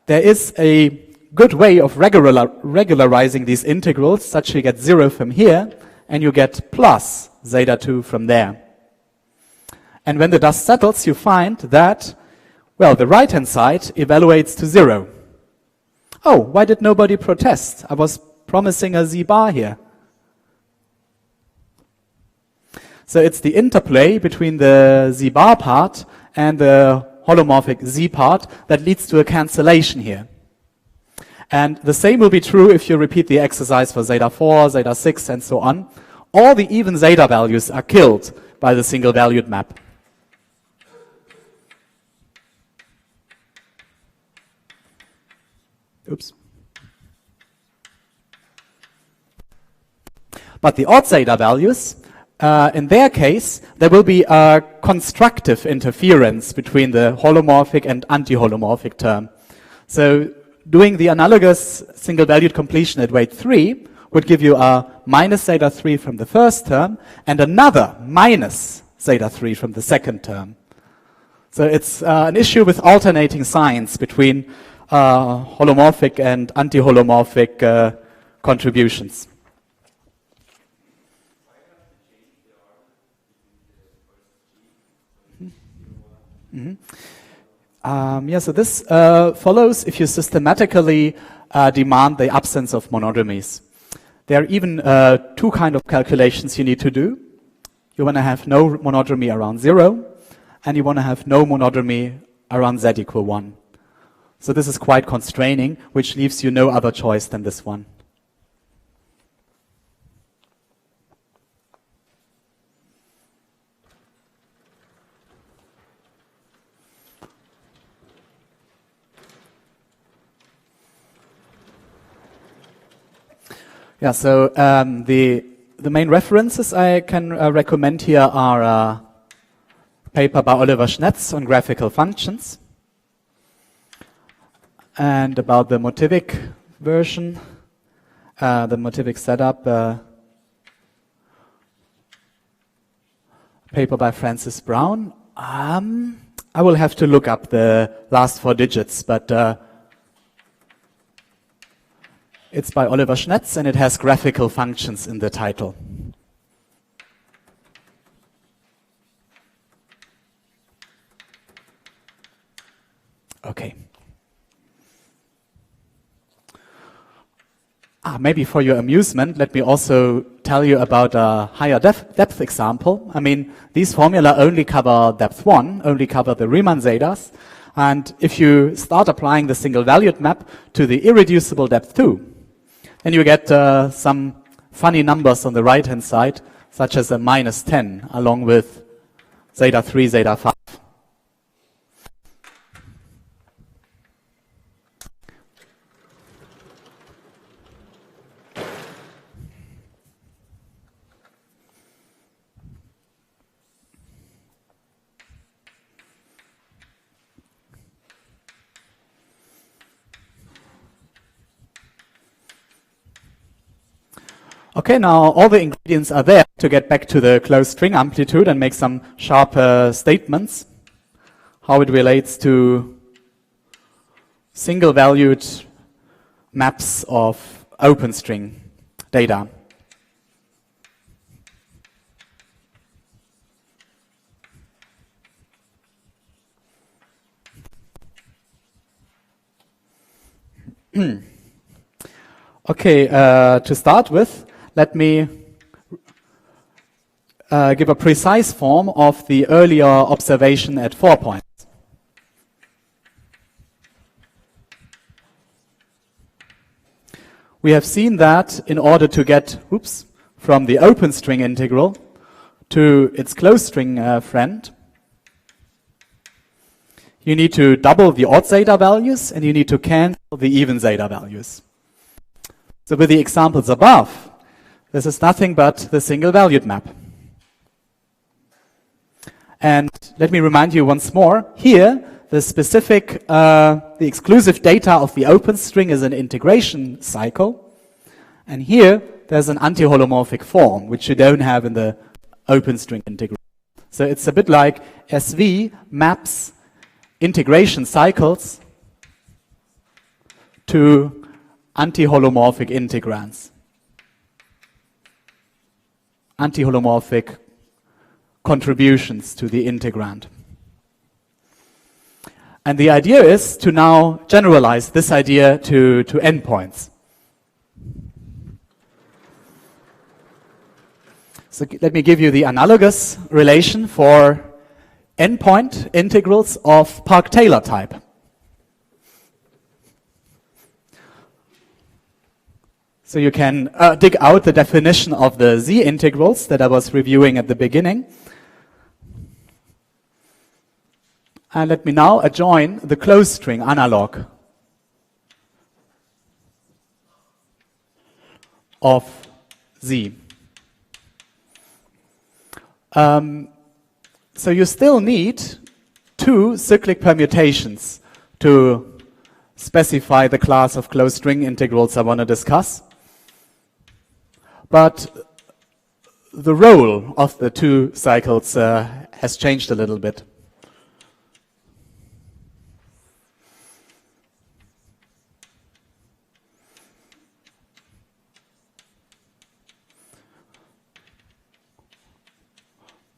there is a good way of regularizing these integrals, such you get 0 from here, and you get plus zeta 2 from there. And when the dust settles, you find that, well, the right-hand side evaluates to 0. Oh, why did nobody protest? I was promising a z bar here. So it's the interplay between the z bar part and the holomorphic z part that leads to a cancellation here. And the same will be true if you repeat the exercise for zeta 4, zeta 6, and so on. All the even zeta values are killed by the single valued map. Oops. But the odd zeta values, in their case, there will be a constructive interference between the holomorphic and anti-holomorphic term. So doing the analogous single-valued completion at weight 3 would give you a minus zeta 3 from the first term and another minus zeta 3 from the second term. So it's an issue with alternating signs between holomorphic and anti-holomorphic contributions. So this follows if you systematically demand the absence of monodromies. There are even two kinds of calculations you need to do. You want to have no monodromy around 0, and you want to have no monodromy around z equal 1. So this is quite constraining, which leaves you no other choice than this one. Yeah, so the main references I can recommend here are a paper by Oliver Schnetz on graphical functions, and about the motivic version, the motivic setup, paper by Francis Brown. I will have to look up the last 4 digits, but it's by Oliver Schnetz, and it has graphical functions in the title. Okay. Maybe for your amusement, let me also tell you about a higher depth example. I mean, these formula only cover depth 1, only cover the Riemann zetas. And if you start applying the single-valued map to the irreducible depth 2, then you get some funny numbers on the right-hand side, such as a -10, along with zeta 3, zeta 5. Okay, now all the ingredients are there to get back to the closed string amplitude and make some sharper statements. How it relates to single-valued maps of open string data. Okay, to start with, let me give a precise form of the earlier observation at 4 points. We have seen that in order to get, from the open string integral to its closed string friend, you need to double the odd zeta values and you need to cancel the even zeta values. So with the examples above, this is nothing but the single-valued map. And let me remind you once more, here the specific, the exclusive data of the open string is an integration cycle. And here there's an anti-holomorphic form, which you don't have in the open string integral. So it's a bit like SV maps integration cycles to anti-holomorphic integrands. Anti-holomorphic contributions to the integrand. And the idea is to now generalize this idea to endpoints. So let me give you the analogous relation for endpoint integrals of Park-Taylor type. So you can dig out the definition of the Z integrals that I was reviewing at the beginning. And let me now adjoin the closed string analog of Z. So you still need two cyclic permutations to specify the class of closed string integrals I want to discuss. But the role of the two cycles has changed a little bit.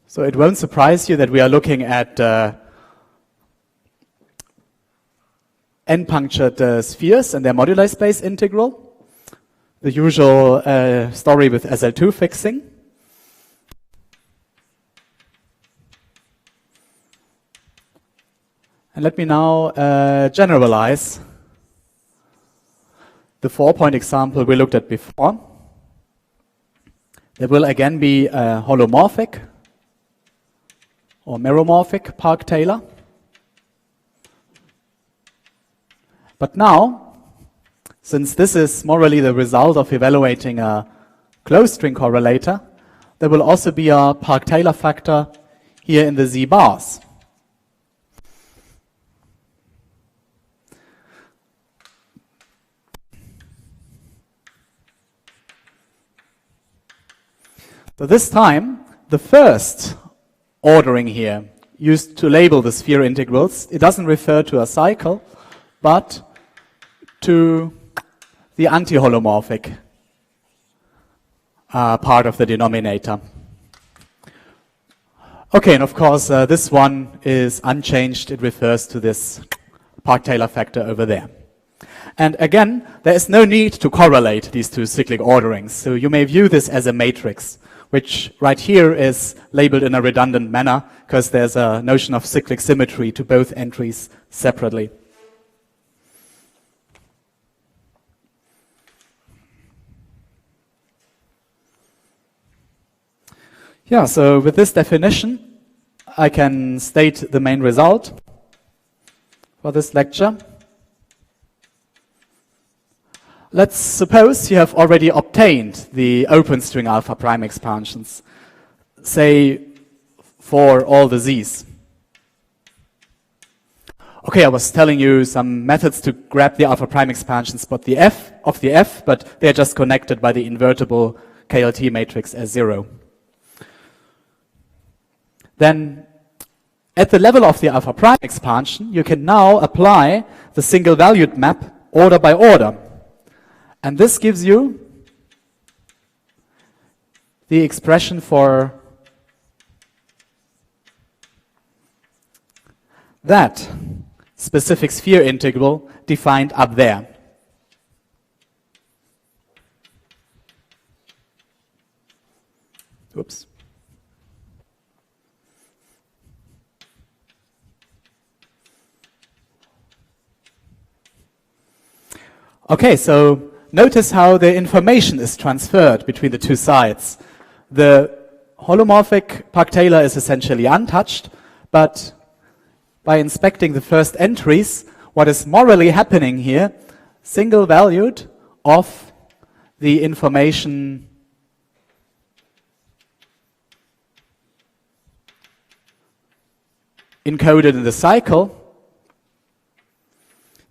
So it won't surprise you that we are looking at n-punctured spheres and their moduli space integral. The usual story with SL2 fixing. And let me now generalize the 4-point example we looked at before. There will again be a holomorphic or meromorphic Park-Taylor. But now, since this is morally the result of evaluating a closed string correlator, there will also be a Park-Taylor factor here in the Z bars. So this time, the first ordering here used to label the sphere integrals, it doesn't refer to a cycle, but to the anti-holomorphic part of the denominator. Okay, and of course this one is unchanged. It refers to this Park-Taylor factor over there. And again, there is no need to correlate these two cyclic orderings. So you may view this as a matrix, which right here is labeled in a redundant manner because there's a notion of cyclic symmetry to both entries separately. Yeah, so with this definition, I can state the main result for this lecture. Let's suppose you have already obtained the open string alpha prime expansions, say for all the z's. Okay, I was telling you some methods to grab the alpha prime expansions, but the f of the f, but they're just connected by the invertible KLT matrix S0. Then at the level of the alpha prime expansion, you can now apply the single valued map order by order. And this gives you the expression for that specific sphere integral defined up there. Oops. Okay, so notice how the information is transferred between the two sides. The holomorphic Park-Taylor is essentially untouched, but by inspecting the first entries, what is morally happening here, single valued of the information encoded in the cycle,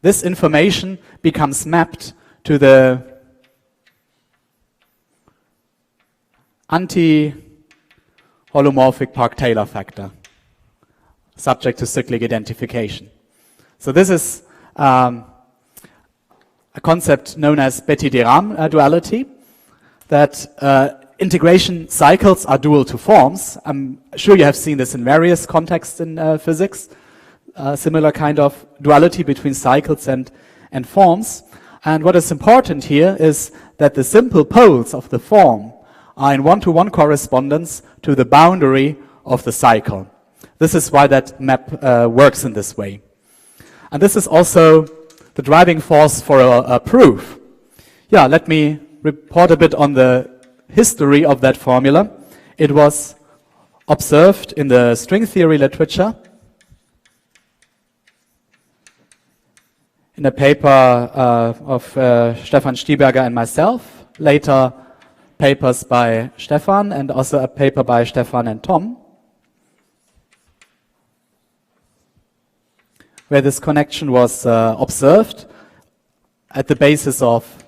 this information becomes mapped to the anti-holomorphic Park-Taylor factor, subject to cyclic identification. So this is a concept known as Betti-de-Rham duality, that integration cycles are dual to forms. I'm sure you have seen this in various contexts in physics, similar kind of duality between cycles and forms. And what is important here is that the simple poles of the form are in one-to-one correspondence to the boundary of the cycle. This is why that map works in this way. And this is also the driving force for a proof. Yeah, let me report a bit on the history of that formula. It was observed in the string theory literature in a paper of Stefan Stieberger and myself, later papers by Stefan, and also a paper by Stefan and Tom, where this connection was observed at the basis of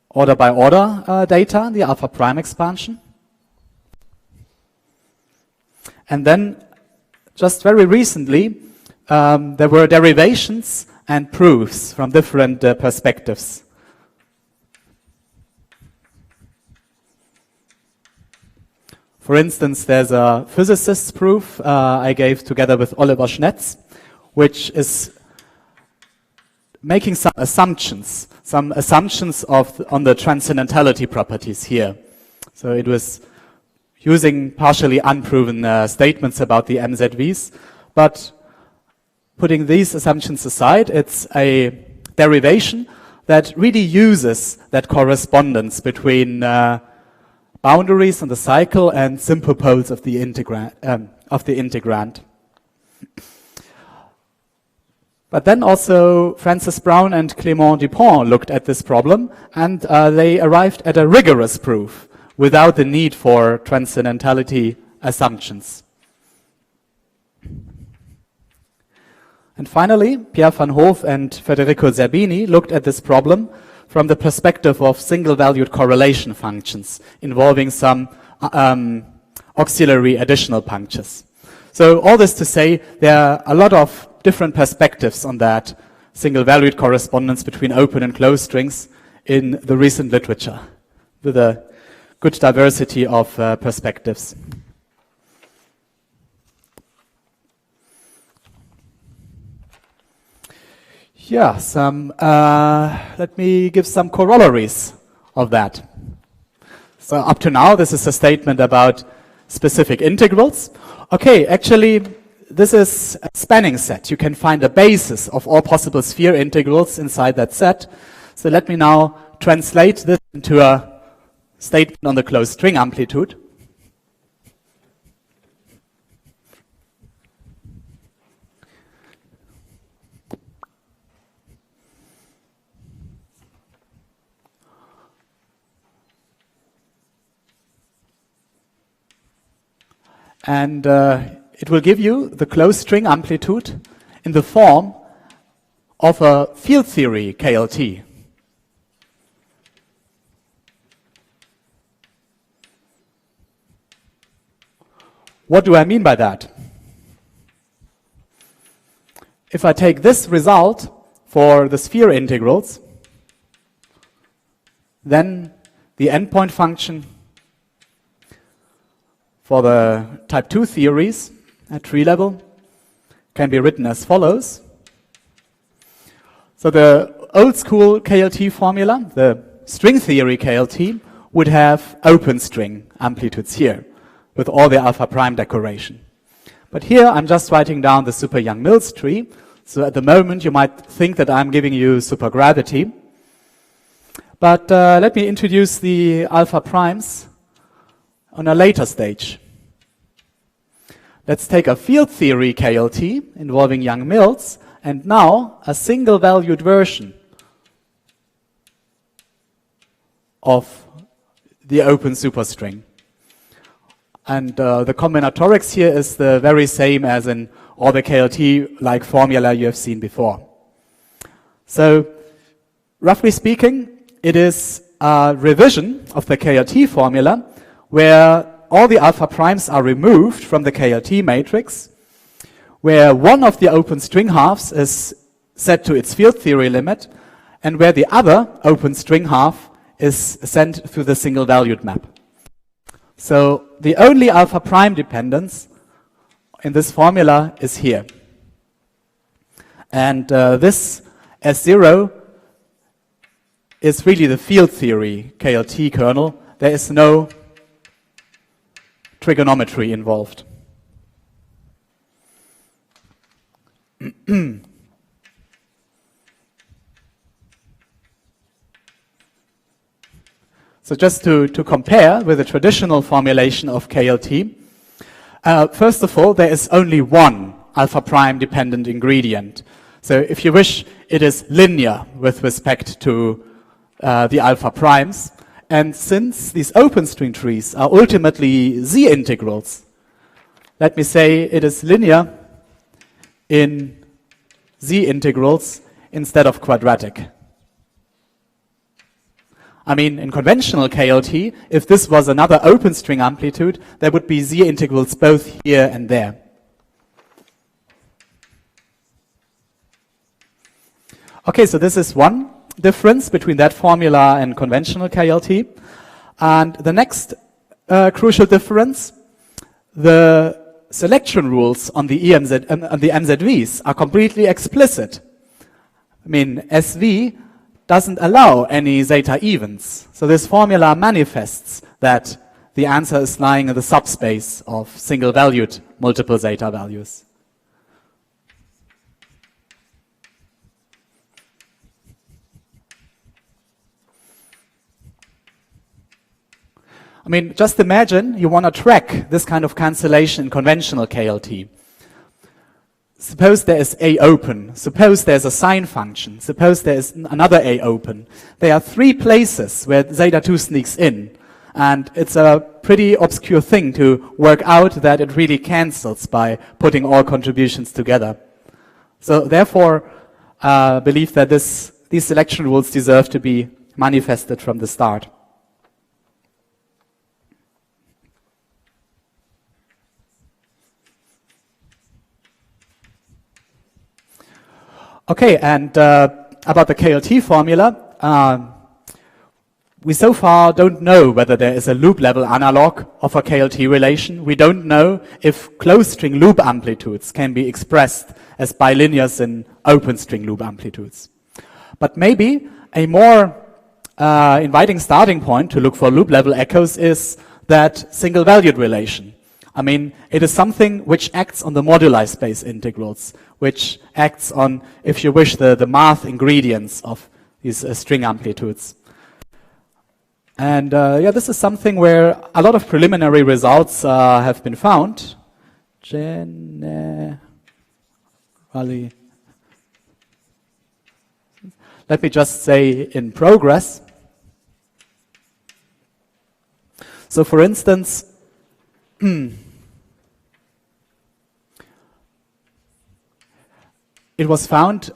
order by order data, the alpha prime expansion. And then, just very recently, there were derivations and proofs from different perspectives. For instance, there's a physicist's proof I gave together with Oliver Schnetz, which is making some assumptions on the transcendentality properties here. So it was using partially unproven statements about the MZVs, but putting these assumptions aside, it's a derivation that really uses that correspondence between boundaries on the cycle and simple poles of the integrand. But then also Francis Brown and Clément Dupont looked at this problem, and they arrived at a rigorous proof without the need for transcendentality assumptions. And finally, Pierre van Hoof and Federico Zerbini looked at this problem from the perspective of single-valued correlation functions involving some auxiliary additional punctures. So all this to say, there are a lot of different perspectives on that single-valued correspondence between open and closed strings in the recent literature, with a good diversity of perspectives. Yeah, let me give some corollaries of that. So up to now, this is a statement about specific integrals. Okay, actually, this is a spanning set. You can find a basis of all possible sphere integrals inside that set. So let me now translate this into a statement on the closed string amplitude. And it will give you the closed string amplitude in the form of a field theory KLT. What do I mean by that? If I take this result for the sphere integrals, then the endpoint function for the type 2 theories at tree level can be written as follows. So the old school KLT formula, the string theory KLT, would have open string amplitudes here with all the alpha prime decoration. But here I'm just writing down the super Young-Mills tree. So at the moment you might think that I'm giving you supergravity. But let me introduce the alpha primes on a later stage. Let's take a field theory KLT involving Young-Mills and now a single valued version of the open superstring. And the combinatorics here is the very same as in all the KLT-like formula you have seen before. So roughly speaking, it is a revision of the KLT formula where all the alpha primes are removed from the KLT matrix, where one of the open string halves is set to its field theory limit, and where the other open string half is sent through the single valued map. So the only alpha prime dependence in this formula is here. And this S0 is really the field theory KLT kernel. There is no trigonometry involved. So just to compare with the traditional formulation of KLT, first of all, there is only one alpha prime dependent ingredient. So if you wish, it is linear with respect to the alpha primes. And since these open string trees are ultimately Z integrals, let me say it is linear in Z integrals instead of quadratic. I mean, in conventional KLT, if this was another open string amplitude, there would be Z integrals both here and there. Okay, so this is one difference between that formula and conventional KLT. And the next crucial difference, the selection rules on the on the MZVs are completely explicit. I mean, SV doesn't allow any zeta evens. So this formula manifests that the answer is lying in the subspace of single-valued multiple zeta values. I mean, just imagine you want to track this kind of cancellation in conventional KLT. Suppose there is A open, suppose there's a sign function, suppose there is another A open. There are three places where zeta 2 sneaks in, and it's a pretty obscure thing to work out that it really cancels by putting all contributions together. So therefore, believe that these selection rules deserve to be manifested from the start. Okay, and about the KLT formula, we so far don't know whether there is a loop level analog of a KLT relation. We don't know if closed string loop amplitudes can be expressed as bilinears in open string loop amplitudes. But maybe a more inviting starting point to look for loop level echoes is that single valued relation. I mean, it is something which acts on the moduli space integrals, which acts on, if you wish, the math ingredients of these string amplitudes. And yeah, this is something where a lot of preliminary results have been found. Let me just say in progress. So for instance, it was found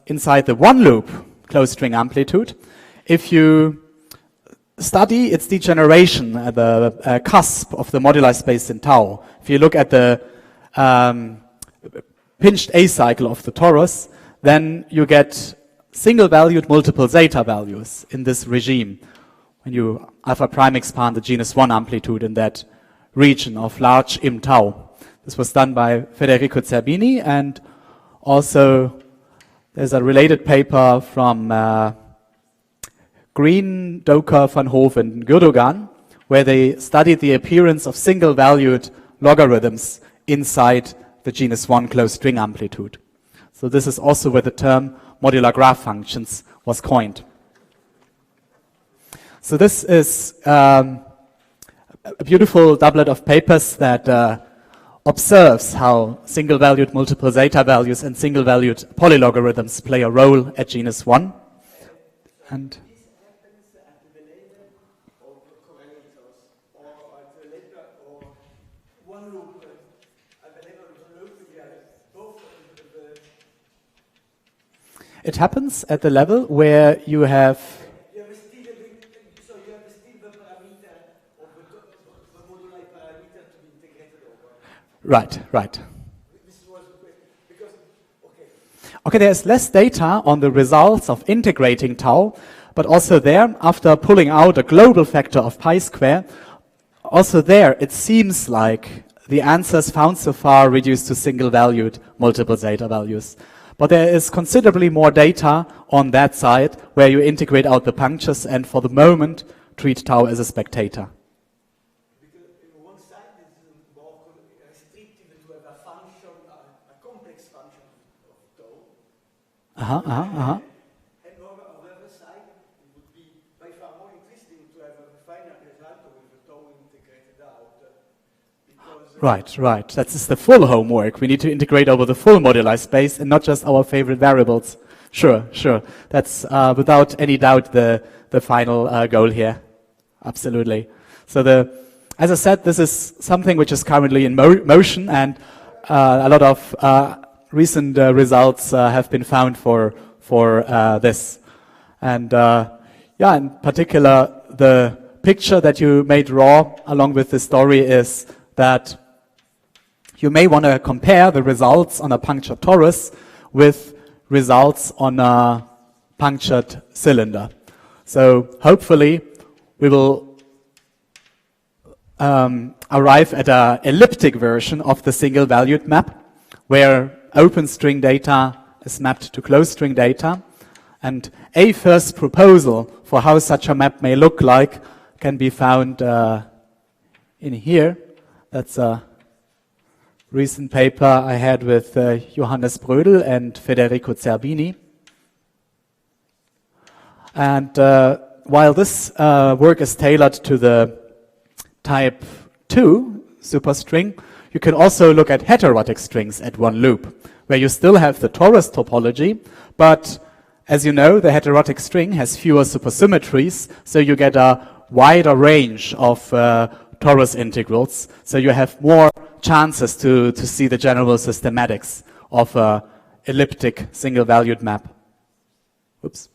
inside the one loop closed string amplitude. If you study its degeneration at the cusp of the moduli space in tau, if you look at the pinched A cycle of the torus, then you get single-valued multiple zeta values in this regime when you alpha prime expand the genus 1 amplitude in that region of large im tau. This was done by Federico Zerbini, and also there's a related paper from Green, Doker, Van Hoven, and Gurdogan, where they studied the appearance of single-valued logarithms inside the genus 1 closed string amplitude. So this is also where the term modular graph functions was coined. So this is a beautiful doublet of papers that observes how single-valued multiple zeta values and single-valued polylogarithms play a role at genus 1. And This happens at the level of correlators, or at the level of one loop. At the level of one loop, we have both the... it happens at the level where you have... You have still the parameter of the moduli parameter to be integrated over. Right, right. This was because, okay. Okay, there's less data on the results of integrating tau, but also there, after pulling out a global factor of pi square, also there it seems like the answers found so far reduced to single-valued multiple zeta values. But there is considerably more data on that side where you integrate out the punctures and for the moment treat tau as a spectator. Because one side is more restrictive to have a function, a complex function of tau. And on the other side, it would be by far more interesting to have a final result with the tau integrated out. Because, Right. That's the full homework. We need to integrate over the full moduli space and not just our favorite variables. Sure. That's without any doubt the final goal here. Absolutely. So as I said, this is something which is currently in motion, and a lot of recent results have been found for this. And in particular, the picture that you may draw along with this story is that you may want to compare the results on a punctured torus with results on a punctured cylinder. So hopefully we will arrive at an elliptic version of the single-valued map, where open string data is mapped to closed string data. And a first proposal for how such a map may look like can be found in here. That's a recent paper I had with Johannes Brödel and Federico Zerbini. And while this work is tailored to the type 2 superstring, you can also look at heterotic strings at one loop, where you still have the torus topology, but as you know, the heterotic string has fewer supersymmetries, so you get a wider range of torus integrals, so you have more chances to see the general systematics of a elliptic single-valued map. Oops.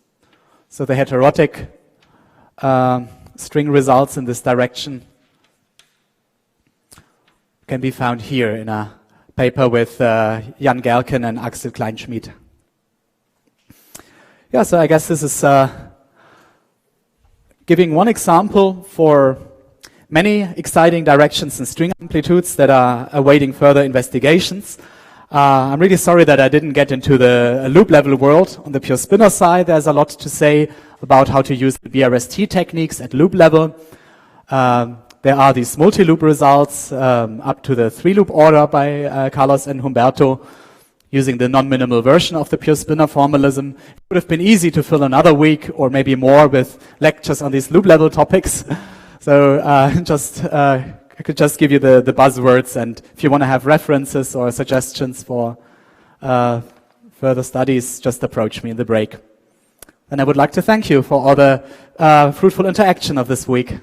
So the heterotic string results in this direction can be found here in a paper with Jan Gerken and Axel Kleinschmidt. Yeah, so I guess this is giving one example for many exciting directions in string amplitudes that are awaiting further investigations. I'm really sorry that I didn't get into the loop level world. On the pure Spinor side, there's a lot to say about how to use the BRST techniques at loop level. There are these multi-loop results up to the 3-loop order by Carlos and Humberto using the non-minimal version of the pure Spinor formalism. It would have been easy to fill another week or maybe more with lectures on these loop level topics. So I could just give you the buzzwords, and if you want to have references or suggestions for further studies, just approach me in the break. And I would like to thank you for all the fruitful interaction of this week.